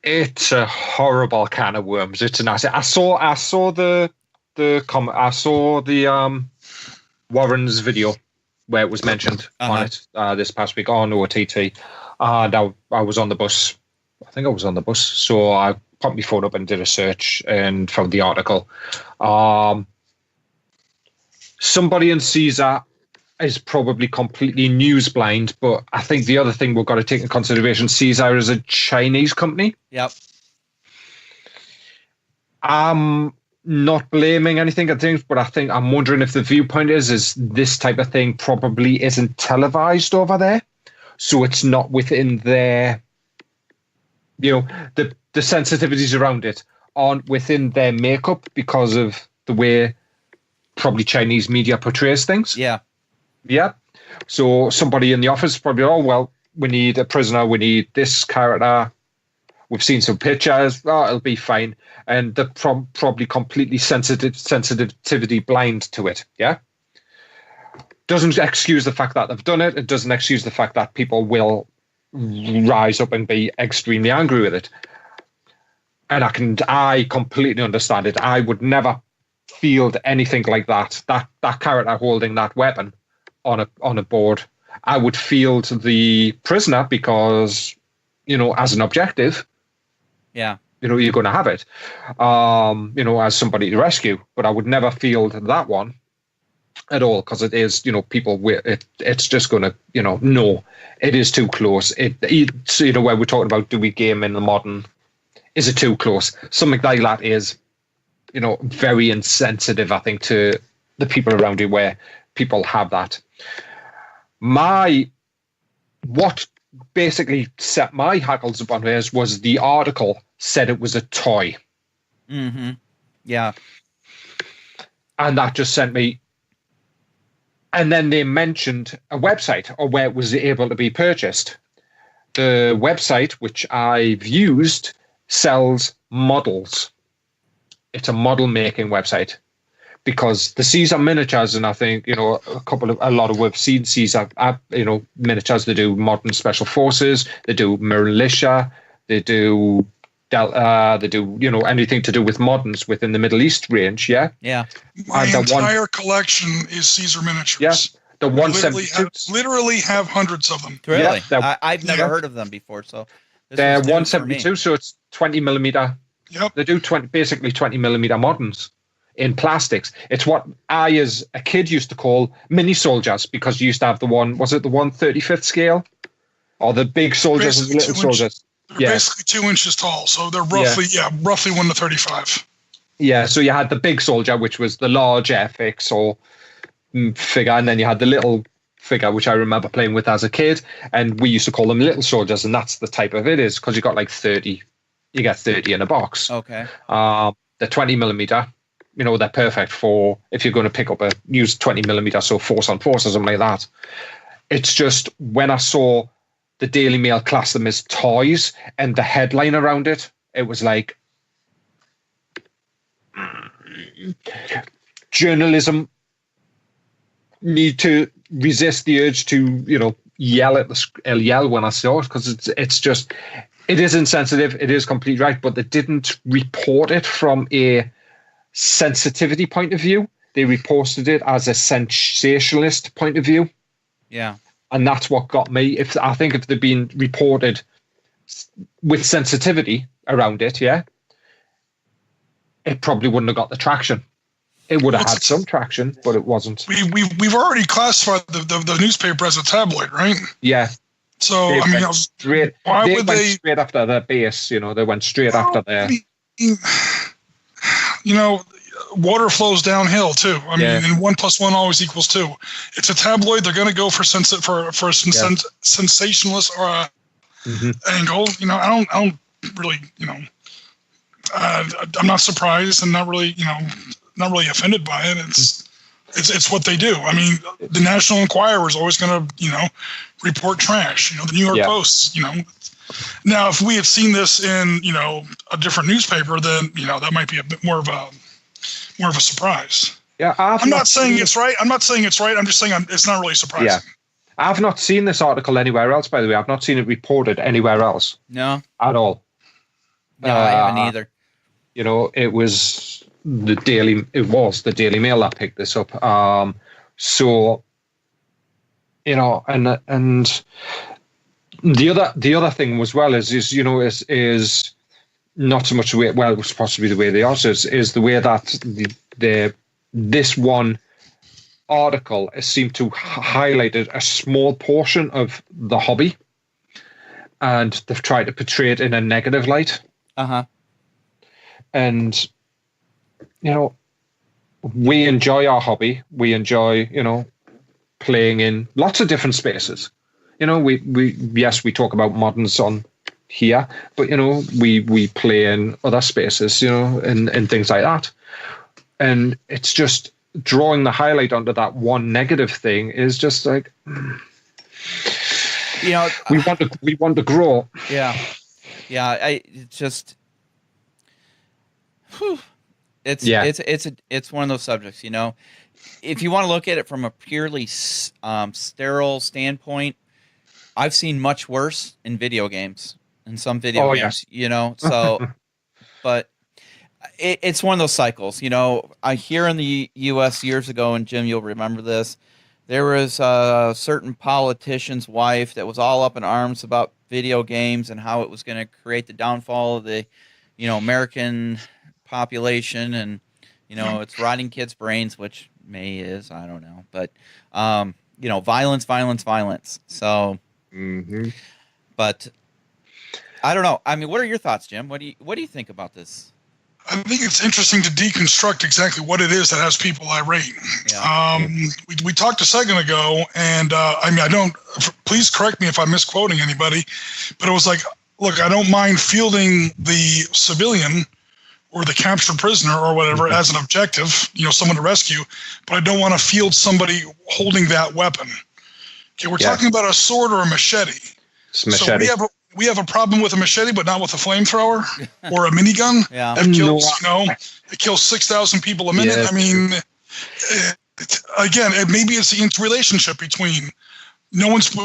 it's a horrible can of worms. It's a nasty. I saw the Warren's video where it was mentioned on it this past week on OTT. And I was on the bus. I think I was on the bus. So I popped my phone up and did a search and found the article. Somebody in Caesar is probably completely news blind, but I think the other thing we've got to take into consideration, Caesar is a Chinese company. Yep. I'm not blaming anything, I think, but I'm wondering if the viewpoint is this type of thing probably isn't televised over there, so it's not within their, the sensitivities around it aren't within their makeup because of the way probably Chinese media portrays things. Yeah. Yeah. So somebody in the office probably, oh, well, we need a prisoner, we need this character. We've seen some pictures. Oh, it'll be fine. And they're probably completely sensitivity blind to it. Yeah. Doesn't excuse the fact that they've done it. It doesn't excuse the fact that people will rise up and be extremely angry with it. And I completely understand it. I would never field anything like that. That character holding that weapon on a board. I would field the prisoner because, as an objective. Yeah. You're going to have it, as somebody to rescue. But I would never field that one at all because it is, people. It's just going to, no, it is too close. Where we're talking about, do we game in the modern? Is it too close? Something like that is, very insensitive, I think, to the people around you where people have that. What basically set my hackles up on this was the article said it was a toy. Mm-hmm. Yeah. And that just sent me. And then they mentioned a website or where it was able to be purchased. The website, which I've used, sells models. It's a model making website. Because the Caesar miniatures, and I think, a lot of we've seen Caesar, miniatures, they do modern special forces, they do militia, they do They do, anything to do with moderns within the Middle East range. Yeah. Yeah. My entire collection is Caesar miniatures. Yeah. The 172. Literally have hundreds of them. Really? Yeah, I've never heard of them before. So they're 172, so it's 20 millimeter. Yep. They do basically 20 millimeter moderns in plastics. It's what I, as a kid, used to call mini soldiers, because you used to have the 135th scale, or the big soldiers and the little soldiers. They're basically 2 inches tall, so they're roughly 1 to 35. Yeah, so you had the big soldier, which was the large FX or figure, and then you had the little figure, which I remember playing with as a kid, and we used to call them little soldiers, and that's the type of it is, because you got like 30. You get 30 in a box. Okay. The 20 millimeter, they're perfect for if you're going to use 20 millimeter, so force on force or something like that. It's just when I saw the Daily Mail class them as toys and the headline around it, it was like, journalism need to resist the urge to, yell when I saw it, because it's just, it is insensitive. It is completely right, but they didn't report it from a sensitivity point of view. They reported it as a sensationalist point of view. Yeah. And that's what got me. I think if they'd been reported with sensitivity around it, it probably wouldn't have got the traction. It would have had some traction, but it wasn't. We've already classified the newspaper as a tabloid, right? Yeah. So they went straight after their base? They went straight after their. Water flows downhill too. I mean, and 1 + 1 always equals 2. It's a tabloid. They're going to go for sensationalist angle. I don't really. I'm not surprised and not really offended by it. It's what they do. I mean, the National Enquirer is always going to report trash. The New York Post. Now, if we had seen this in a different newspaper, then that might be a bit more of a surprise. Yeah, I'm not saying it's right. I'm just saying it's not really surprising. Yeah. I've not seen this article anywhere else, by the way. I've not seen it reported anywhere else. No. At all. No, I haven't either. It was the Daily Mail that picked this up. And the other thing as well is not so much the way, it was possibly the way they are, is the way that this one article seemed to highlight a small portion of the hobby, and they've tried to portray it in a negative light. And we enjoy our hobby. We enjoy playing in lots of different spaces. We talk about moderns on here, but we play in other spaces, and things like that. And it's just drawing the highlight onto that one negative thing is just like, we want to grow. Yeah. It's one of those subjects. If you want to look at it from a purely sterile standpoint, I've seen much worse in video games. In some video games, so, but it's one of those cycles, I hear in the U.S. years ago, and Jim, you'll remember this, there was a certain politician's wife that was all up in arms about video games and how it was going to create the downfall of the, American population, and, it's rotting kids' brains, which is, I don't know, but, violence. So, but I don't know. I mean, what are your thoughts, Jim? What do you think about this? I think it's interesting to deconstruct exactly what it is that has people irate. Yeah. We talked a second ago, and please correct me if I'm misquoting anybody, but it was like, look, I don't mind fielding the civilian or the captured prisoner or whatever as an objective, someone to rescue, but I don't want to field somebody holding that weapon. Okay, we're talking about a sword or a machete. It's machete. So we have a problem with a machete, but not with a flamethrower or a minigun. Yeah. It kills 6,000 people a minute. Yeah. I mean, again, maybe it's the interrelationship between No one's,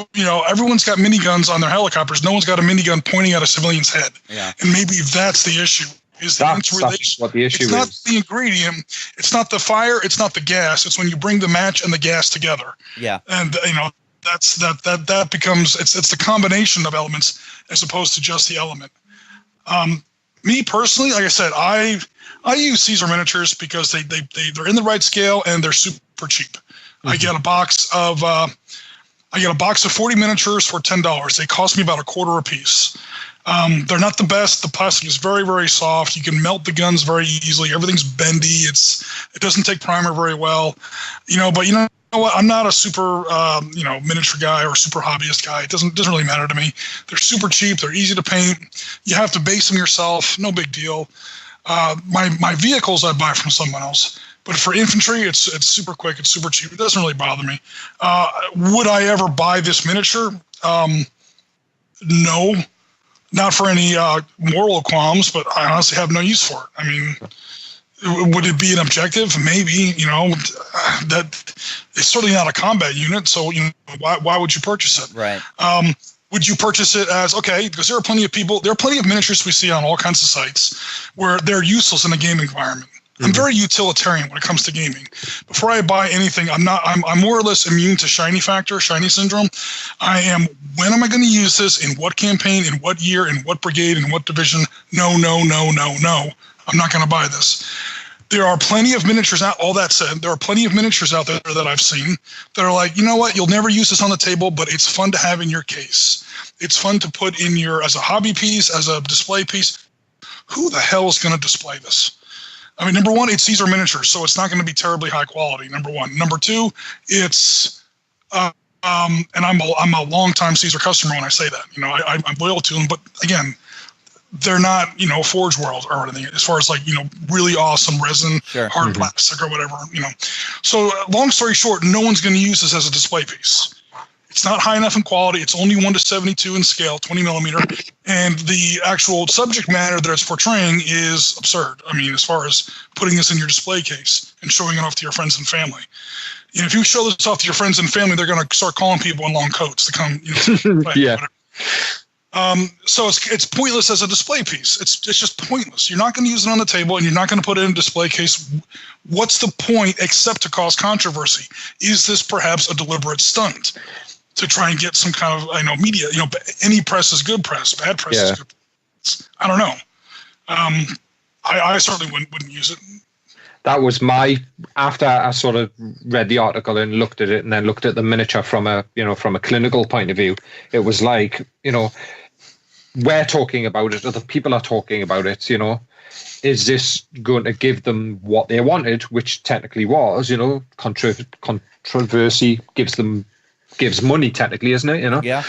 everyone's got miniguns on their helicopters. No one's got a minigun pointing at a civilian's head. Yeah. And maybe that's the issue. That's what the issue is. It's not the ingredient. It's not the fire. It's not the gas. It's when you bring the match and the gas together. Yeah. And that becomes it's the combination of elements as opposed to just the element. Me personally, like I said, I use Caesar miniatures because they're in the right scale and they're super cheap. Mm-hmm. I get a box of 40 miniatures for $10. They cost me about $1 a piece. They're not the best. The plastic is very, very soft. You can melt the guns very easily. Everything's bendy. It doesn't take primer very well, but you know what? I'm not a super, miniature guy or super hobbyist guy. It doesn't really matter to me. They're super cheap. They're easy to paint. You have to base them yourself. No big deal. My vehicles I buy from someone else. But for infantry, it's super quick. It's super cheap. It doesn't really bother me. Would I ever buy this miniature? No. Not for any moral qualms, but I honestly have no use for it. I mean, would it be an objective? Maybe. That it's certainly not a combat unit. So why would you purchase it? Right. Would you purchase it as okay? Because there are plenty of miniatures we see on all kinds of sites where they're useless in a game environment. I'm very utilitarian when it comes to gaming. Before I buy anything, I'm more or less immune to shiny factor, shiny syndrome. I am, when am I going to use this, in what campaign, in what year, in what brigade, in what division? No. I'm not going to buy this. There are plenty of miniatures out, all that said, there are plenty of miniatures out there that I've seen that are like, you know what, you'll never use this on the table, but it's fun to have in your case. It's fun to put in as a hobby piece, as a display piece. Who the hell is going to display this? I mean, number one, it's Caesar miniatures, so it's not going to be terribly high quality. Number one. Number two, it's and I'm a long-time Caesar customer when I say that. I'm loyal to them, but again, they're not Forge World or anything as far as really awesome resin, sure. hard plastic or whatever. So long story short, no one's going to use this as a display piece. It's not high enough in quality. It's only 1:72 in scale, 20 millimeter. And the actual subject matter that it's portraying is absurd. I mean, as far as putting this in your display case and showing it off to your friends and family. If you show this off to your friends and family, they're going to start calling people in long coats to come. Yeah. So it's pointless as a display piece. It's just pointless. You're not going to use it on the table, and you're not going to put it in a display case. What's the point except to cause controversy? Is this perhaps a deliberate stunt to try and get some kind of media? Any press is good press. Bad press is good press. I don't know. I certainly wouldn't use it. That was after I sort of read the article and looked at it, and then looked at the miniature from a clinical point of view. It was like, we're talking about it, other people are talking about it, is this going to give them what they wanted, which technically was, controversy gives money technically, isn't it? Yeah.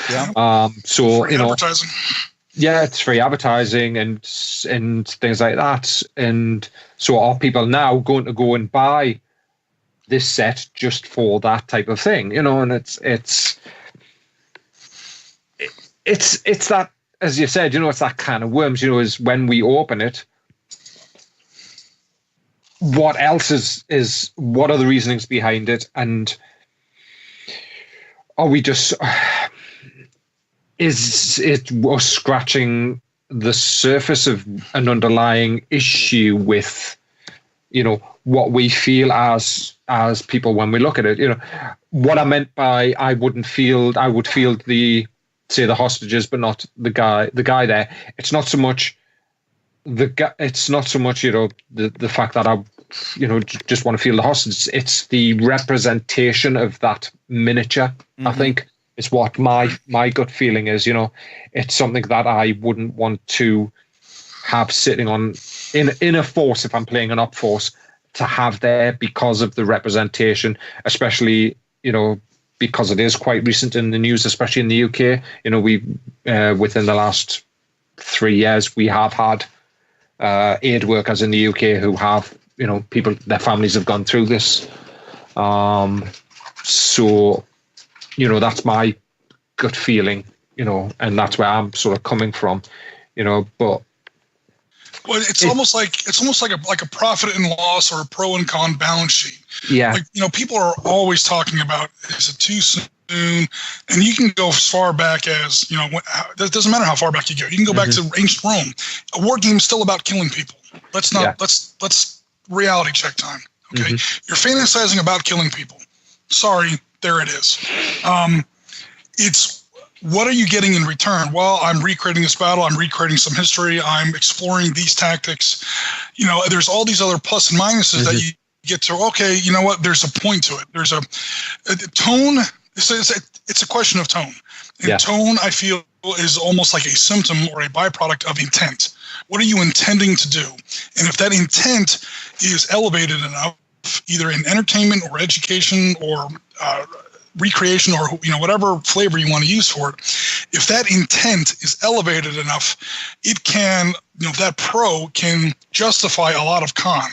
So free advertising. Yeah, it's free advertising and things like that. And so are people now going to go and buy this set just for that type of thing? And it's that, as you said, it's that kind of worms, is when we open it, what else is what are the reasonings behind it? And are we just, is it us scratching the surface of an underlying issue with, what we feel as people when we look at it? What I meant by I would field the hostages, but not the guy there. It's not so much the fact that I just want to feel the hostages. It's the representation of that miniature. I think is what my gut feeling is. It's something that I wouldn't want to have sitting on in a force if I'm playing an op force to have there because of the representation, especially because it is quite recent in the news, especially in the UK. We within the last 3 years we have had aid workers in the UK who have people, their families have gone through this. So that's my gut feeling, and that's where I'm sort of coming from, but. Well, it's almost like a profit and loss or a pro and con balance sheet. Yeah. People are always talking about, is it too soon and you can go as far back as, it doesn't matter how far back you go. You can go back to ancient Rome. A war game is still about killing people. Let's reality check time. Okay. You're fantasizing about killing people. Sorry, there it is. It's, what are you getting in return? Well, I'm recreating this battle. I'm recreating some history. I'm exploring these tactics. There's all these other plus and minuses that you get to. Okay, you know what? There's a point to it. There's a tone. It's a question of tone. And tone, I feel, is almost like a symptom or a byproduct of intent. What are you intending to do? And if that intent is elevated enough, either in entertainment or education or recreation or whatever flavor you want to use for it, if that intent is elevated enough, it can, that pro can justify a lot of con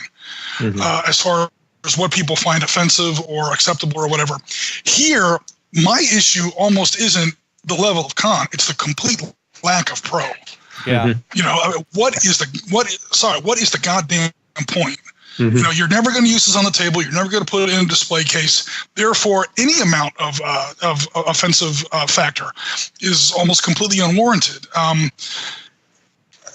as far as what people find offensive or acceptable or whatever. Here, my issue almost isn't the level of con; it's the complete lack of pro. Yeah. What is the goddamn point? You're never going to use this on the table. You're never going to put it in a display case. Therefore, any amount of offensive factor is almost completely unwarranted.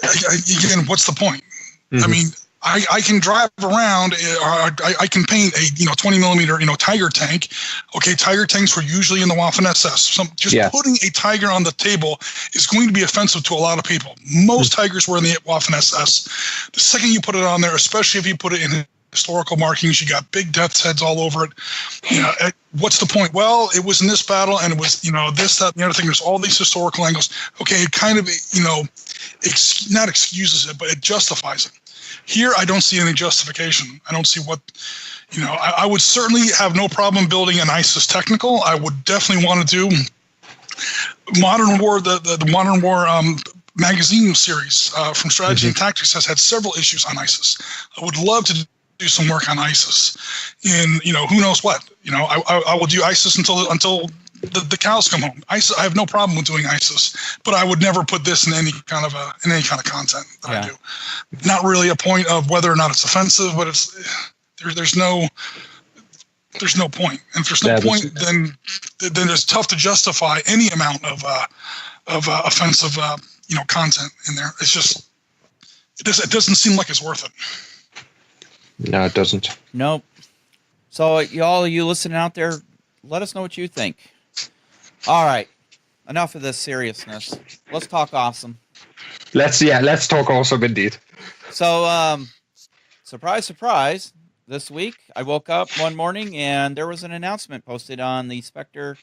Again, what's the point? I mean, I can drive around. I can paint a 20 millimeter Tiger tank. Okay, Tiger tanks were usually in the Waffen SS. Putting a Tiger on the table is going to be offensive to a lot of people. Most Tigers were in the Waffen SS. The second you put it on there, especially if you put it in historical markings, you got big death's heads all over it. What's the point? Well, it was in this battle, and it was this, that, and the other thing. There's all these historical angles. Okay, it kind of not excuses it, but it justifies it. Here, I don't see any justification. I don't see what, I would certainly have no problem building an ISIS technical. I would definitely want to do Modern War, the Modern War magazine series from Strategy and Tactics has had several issues on ISIS. I would love to do some work on ISIS in, who knows what. I will do ISIS until the cows come home. I have no problem with doing ISIS, but I would never put this in any kind of content that I do. Not really a point of whether or not it's offensive, but it's there's no point. And if there's no point, then it's tough to justify any amount of offensive content in there. It's just it doesn't seem like it's worth it. No, it doesn't. Nope. So you listening out there, let us know what you think. All right, enough of this seriousness. Let's talk awesome. Let's talk awesome indeed. So, surprise, surprise. This week, I woke up one morning and there was an announcement posted on the Spectre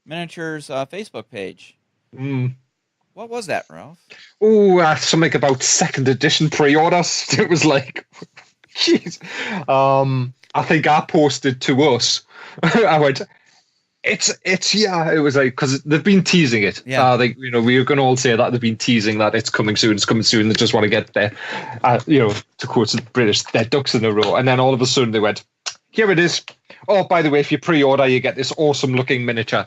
Miniatures Facebook page. What was that, Ralph? Oh, something about second edition pre-orders. It was like, jeez. I think I posted to us. I went, it was like, because they've been teasing it. Yeah. We were going to all say that they've been teasing that it's coming soon. They just want to get there, to quote the British, their ducks in a row. And then all of a sudden they went, here it is. Oh, by the way, if you pre-order, you get this awesome looking miniature,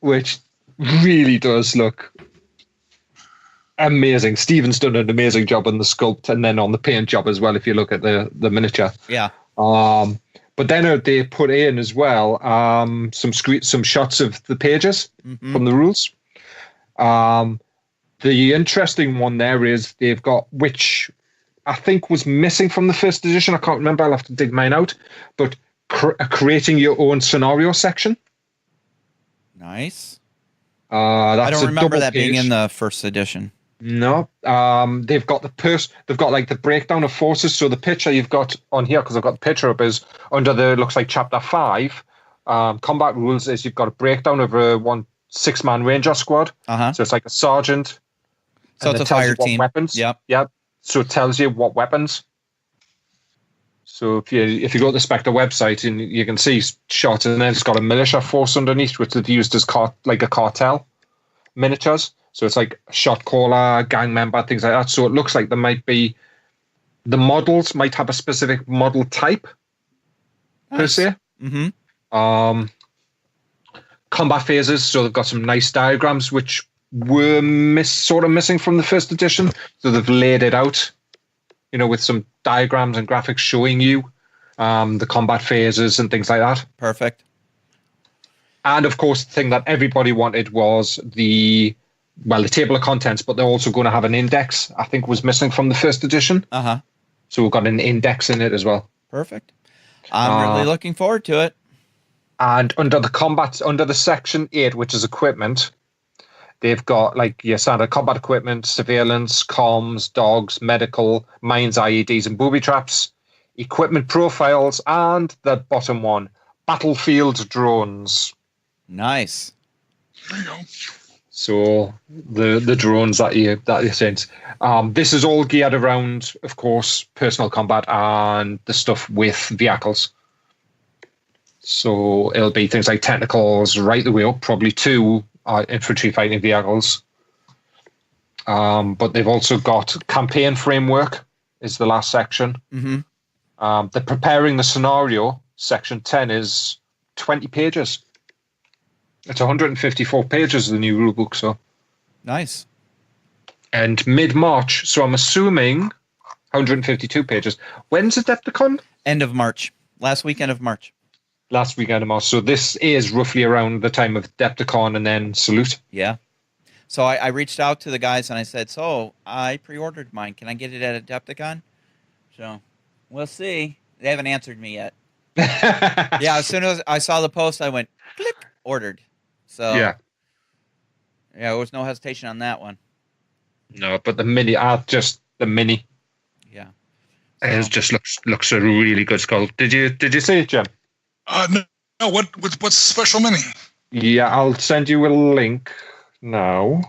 which really does look amazing. Steven's done an amazing job on the sculpt and then on the paint job as well, if you look at the miniature. Yeah. But then they put in as well some shots of the pages from the rules. The interesting one there is they've got, which I think was missing from the first edition. I can't remember. I'll have to dig mine out. But creating your own scenario section. Nice. That's I don't remember that being in the first edition. No, they've got they've got like the breakdown of forces. So the picture you've got on here, because I've got the picture up, is under looks like chapter 5. Combat rules is you've got a breakdown of a 6-man ranger squad. So it's like a sergeant. So it's a fire team. Weapons. Yep. So it tells you what weapons. So if you go to the Spectre website and you can see shots, and then it's got a militia force underneath, which they've used as like a cartel miniatures. So it's like a shot caller, gang member, things like that. So it looks like there might be, the models might have a specific model type, per se. Combat phases, so they've got some nice diagrams, which were sort of missing from the first edition. So they've laid it out, with some diagrams and graphics showing you the combat phases and things like that. Perfect. And of course, the thing that everybody wanted was the table of contents, but they're also going to have an index, I think was missing from the first edition. Uh-huh. So we've got an index in it as well. Perfect. I'm really looking forward to it. And under the section 8, which is equipment, they've got like your standard combat equipment, surveillance, comms, dogs, medical, mines, IEDs, and booby traps, equipment profiles, and the bottom one, battlefield drones. Nice. There you go. So the drones that you sent. This is all geared around, of course, personal combat and the stuff with vehicles. So it'll be things like technicals right the way up, probably 2 infantry fighting vehicles. But they've also got campaign framework is the last section. Mm-hmm. The preparing the scenario, section 10, is 20 pages. It's 154 pages of the new rulebook, so. Nice. And mid-March, so I'm assuming 152 pages. When's Adepticon? End of March. Last weekend of March. Last weekend of March. So this is roughly around the time of Adepticon and then Salute. Yeah. So I reached out to the guys and I said, so I pre-ordered mine. Can I get it at Adepticon? So we'll see. They haven't answered me yet. Yeah, as soon as I saw the post, I went, click, ordered. So yeah, there was no hesitation on that one. No, but the mini, yeah, it just looks a really good skull. Did you see it, Jim? No. What's the special mini? Yeah, I'll send you a link now.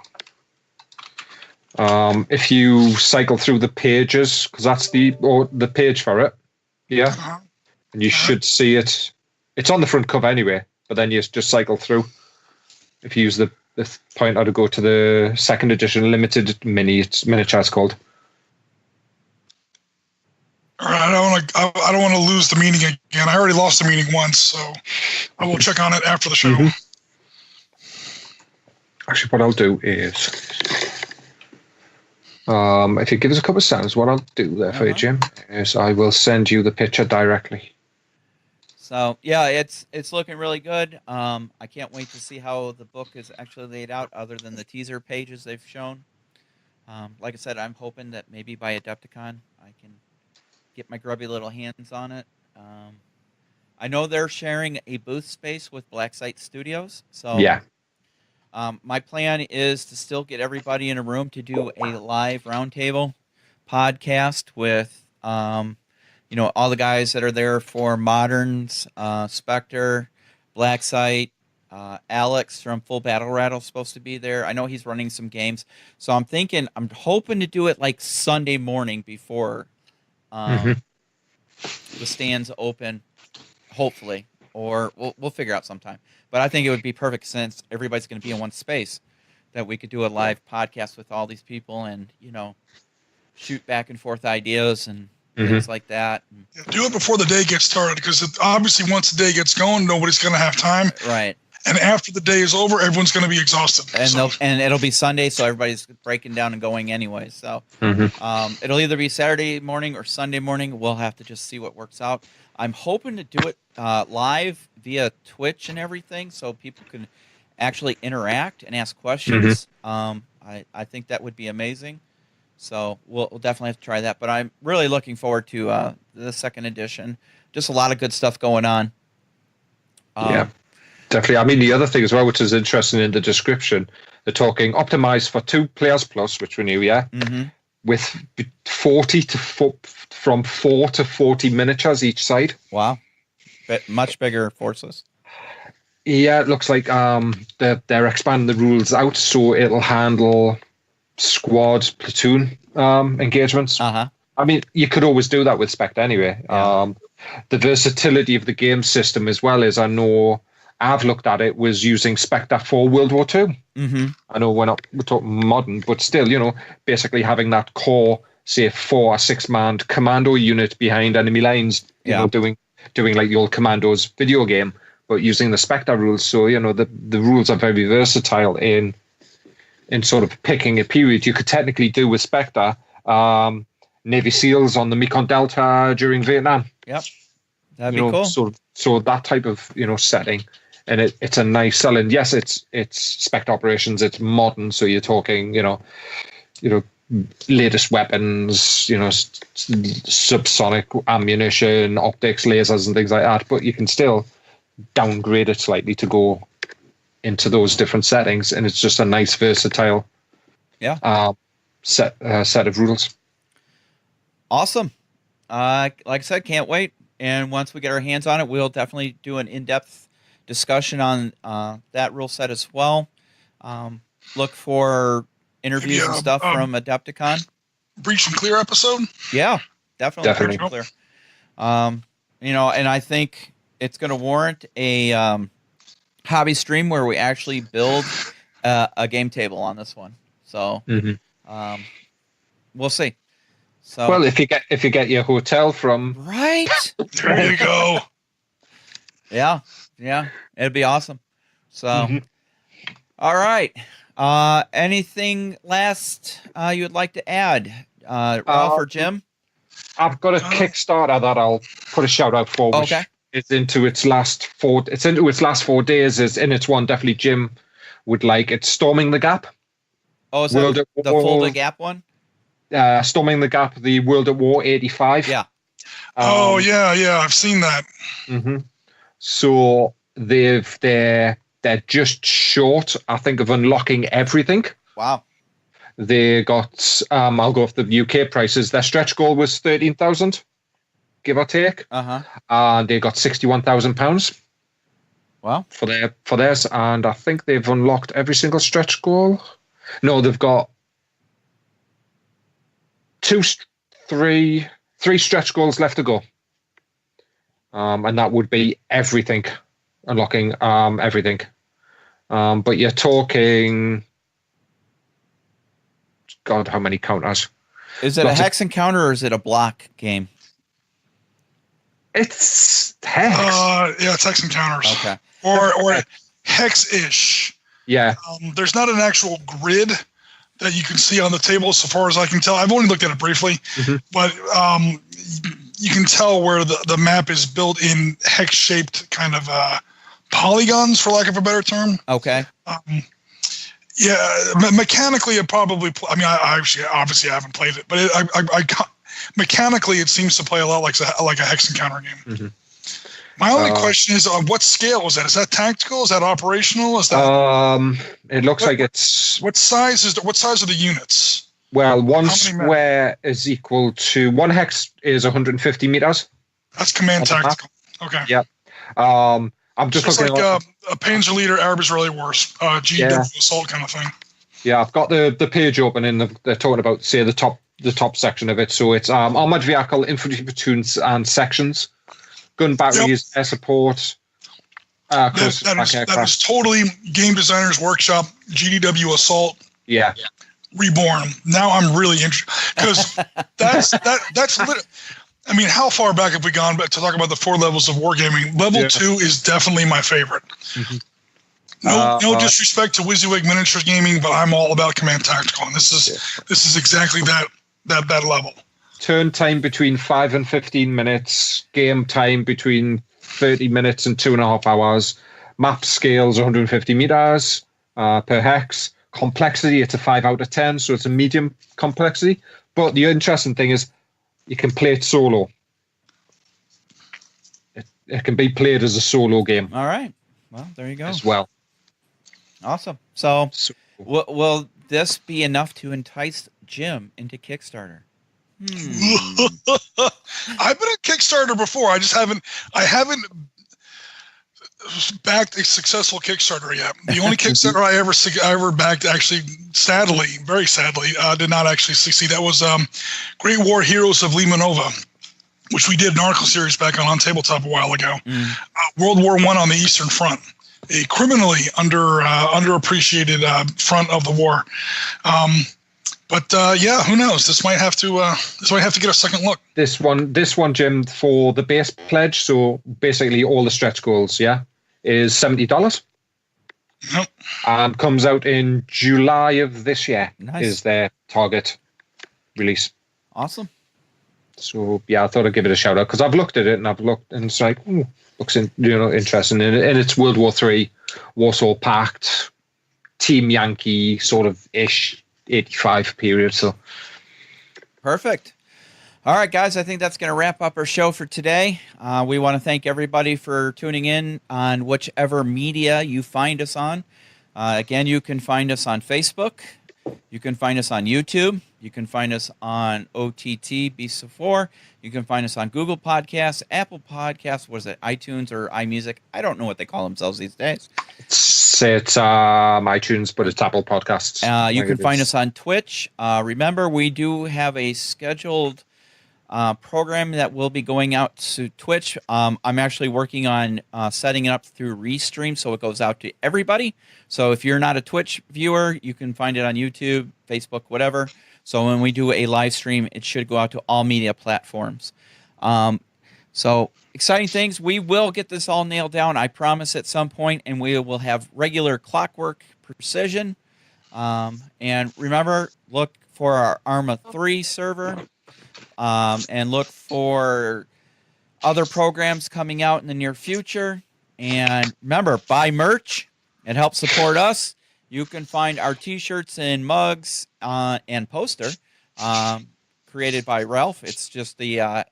If you cycle through the pages, because that's the page for it. Yeah, and you should see it. It's on the front cover anyway, but then you just cycle through. If you use the pointer to go to the second edition limited miniature, it's called. All right, I don't want to lose the meeting again. I already lost the meeting once, so I will check on it after the show. Mm-hmm. Actually, what I'll do is, if you give us a couple of seconds, what I'll do there for you, Jim, is I will send you the picture directly. So yeah, it's looking really good. I can't wait to see how the book is actually laid out, other than the teaser pages they've shown. Like I said, I'm hoping that maybe by Adepticon I can get my grubby little hands on it. I know they're sharing a booth space with Blacksite Studios, so yeah. My plan is to still get everybody in a room to do a live roundtable podcast with all the guys that are there for Moderns, Spectre, Blacksite, Alex from Full Battle Rattle is supposed to be there. I know he's running some games. So I'm hoping to do it like Sunday morning before the stands open, hopefully. Or we'll figure out sometime. But I think it would be perfect since everybody's going to be in one space that we could do a live podcast with all these people and, shoot back and forth ideas and things like that. Yeah, do it before the day gets started, because obviously once the day gets going, nobody's going to have time. Right. And after the day is over, everyone's going to be exhausted. And it'll be Sunday, so everybody's breaking down and going anyway. So it'll either be Saturday morning or Sunday morning. We'll have to just see what works out. I'm hoping to do it live via Twitch and everything, so people can actually interact and ask questions. I think that would be amazing. So we'll definitely have to try that. But I'm really looking forward to the second edition. Just a lot of good stuff going on. Yeah, definitely. I mean, the other thing as well, which is interesting in the description, they're talking optimized for 2 players plus, which we knew, with 40 from 4 to 40 miniatures each side. Wow, much bigger forces. Yeah, it looks like they're expanding the rules out, so it'll handle squad, platoon engagements. I mean, you could always do that with Spectre anyway. The versatility of the game system as well, as I know I've looked at it, was using Spectre for World War II. I know we're talking modern, but still, basically having that core, say, 4 or 6-man commando unit behind enemy lines, doing like the old Commandos video game, but using the Spectre rules. So, the rules are very versatile in sort of picking a period. You could technically do with Spectre Navy SEALs on the Mekong Delta during Vietnam. Yep, that'd be cool. So that type of setting and it's a nice selling. Yes, it's spec operations. It's modern, so you're talking, latest weapons, subsonic ammunition, optics, lasers, and things like that. But you can still downgrade it slightly to go into those different settings, and it's just a nice, versatile, set of rules. Awesome. Like I said, can't wait. And once we get our hands on it, we'll definitely do an in-depth discussion on that rule set as well. Look for interviews and stuff from Adepticon. Breach and Clear episode? Yeah, definitely. Definitely. Clear. And I think it's going to warrant a hobby stream where we actually build a game table on this one. So we'll see. So, well, if you get your hotel from right, there you go. Yeah, it'd be awesome. So, all right. Anything last you would like to add, Ralph or Jim? I've got a Kickstarter that I'll put a shout out for. Which is into its last 4. It's into its last 4 days. Is in its one definitely Jim would like. It's Storming the Gap. Oh, is that the Folded Gap one? Storming the Gap, the World at War 85. Yeah. Yeah, I've seen that. So they're just short, I think, of unlocking everything. Wow. They got I'll go off the UK prices. Their stretch goal was 13,000, give or take. And they got £61,000. Wow. For theirs, and I think they've unlocked every single stretch goal. No, they've got 3 stretch goals left to go. And that would be everything, unlocking everything. But you're talking, God, how many counters? Is it a hex encounter or is it a block game? It's hex. Yeah, it's hex encounters. Okay. Or hex-ish. Yeah. There's not an actual grid that you can see on the table, so far as I can tell. I've only looked at it briefly, but you can tell where the map is built in hex-shaped kind of polygons, for lack of a better term. Okay. Mechanically, it probably. I obviously haven't played it, but mechanically, it seems to play a lot like a hex encounter game. My only question is, what scale is that? Is that tactical? Is that operational? Is that? It looks like it's. What size are the units? Well, one square is equal to 1 hex is 150 meters. That's command tactical. Okay. Yeah. I'm just looking like a Panzer Leader, Arab Israeli Wars, GW assault kind of thing. Yeah, I've got the page open and they're talking about, say, the top section of it. So it's armored vehicle, infantry platoons, and sections. Gun batteries, air support. That is totally Game Designers Workshop, GDW Assault. Yeah. Reborn. Now I'm really interested because that's how far back have we gone back to talk about the 4 levels of wargaming? Level 2 is definitely my favorite. No disrespect to WYSIWYG Miniatures Gaming, but I'm all about command tactical, and this is exactly that level. Turn time between 5 and 15 minutes. Game time between 30 minutes and 2.5 hours. Map scales 150 meters per hex. Complexity, it's a 5 out of 10, so it's a medium complexity. But the interesting thing is you can play it solo. It can be played as a solo game. All right. Well, there you go. As well. Awesome. So will this be enough to entice Jim into Kickstarter? I've been at Kickstarter before. I haven't backed a successful Kickstarter yet. The only Kickstarter I ever backed, actually, very sadly, did not actually succeed. That was Great War Heroes of Limanova, which we did an article series back on Tabletop a while ago. World War I on the Eastern Front, a criminally underappreciated front of the war. But who knows? This might have to get a second look. This one, Jim, for the base pledge. So basically, all the stretch goals, is $70. Yep. And comes out in July of this year. Nice. Is their target release. Awesome. So yeah, I thought I'd give it a shout out because I've looked at it and it's like, ooh, looks interesting. And it's World War III, Warsaw Pact, Team Yankee sort of ish 85 period. So Perfect. All right, guys, I think that's going to wrap up our show for today. We want to thank everybody for tuning in on whichever media you find us on. Again, you can find us on Facebook. You can find us on YouTube. You can find us on OTT Beasts of War. You can find us on Google Podcasts, Apple Podcasts, what is it, iTunes or iMusic? I don't know what they call themselves these days. It's iTunes, but it's Apple Podcasts. You can find us on Twitch. Remember, we do have a scheduled program that will be going out to Twitch. I'm actually working on setting it up through Restream so it goes out to everybody. So if you're not a Twitch viewer, you can find it on YouTube, Facebook, whatever. So when we do a live stream, it should go out to all media platforms. So exciting things. We will get this all nailed down, I promise, at some point, and we will have regular clockwork precision. And remember, look for our ARMA 3 server. And look for other programs coming out in the near future. And remember, buy merch. It helps support us. You can find our T-shirts and mugs and poster created by Ralph. It's just the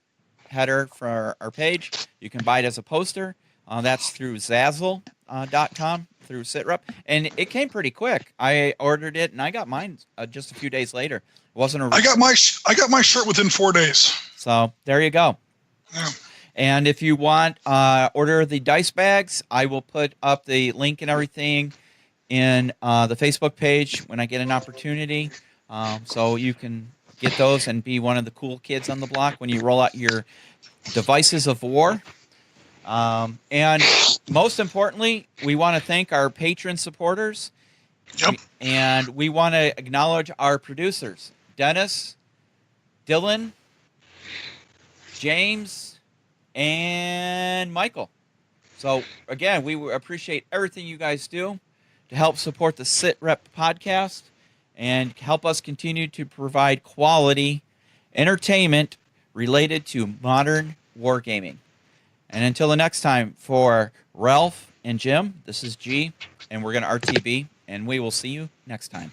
header for our page. You can buy it as a poster. That's through Zazzle.com, through SitRep. And it came pretty quick. I ordered it, and I got mine just a few days later. I got my shirt within 4 days. So there you go. Yeah. And if you want order the dice bags, I will put up the link and everything in the Facebook page when I get an opportunity. So you can get those and be one of the cool kids on the block when you roll out your devices of war. And most importantly, we want to thank our patron supporters. Yep. And we want to acknowledge our producers. Dennis, Dylan, James, and Michael. So, again, we appreciate everything you guys do to help support the SitRep podcast and help us continue to provide quality entertainment related to modern wargaming. And until the next time, for Ralph and Jim, this is G, and we're going to RTB, and we will see you next time.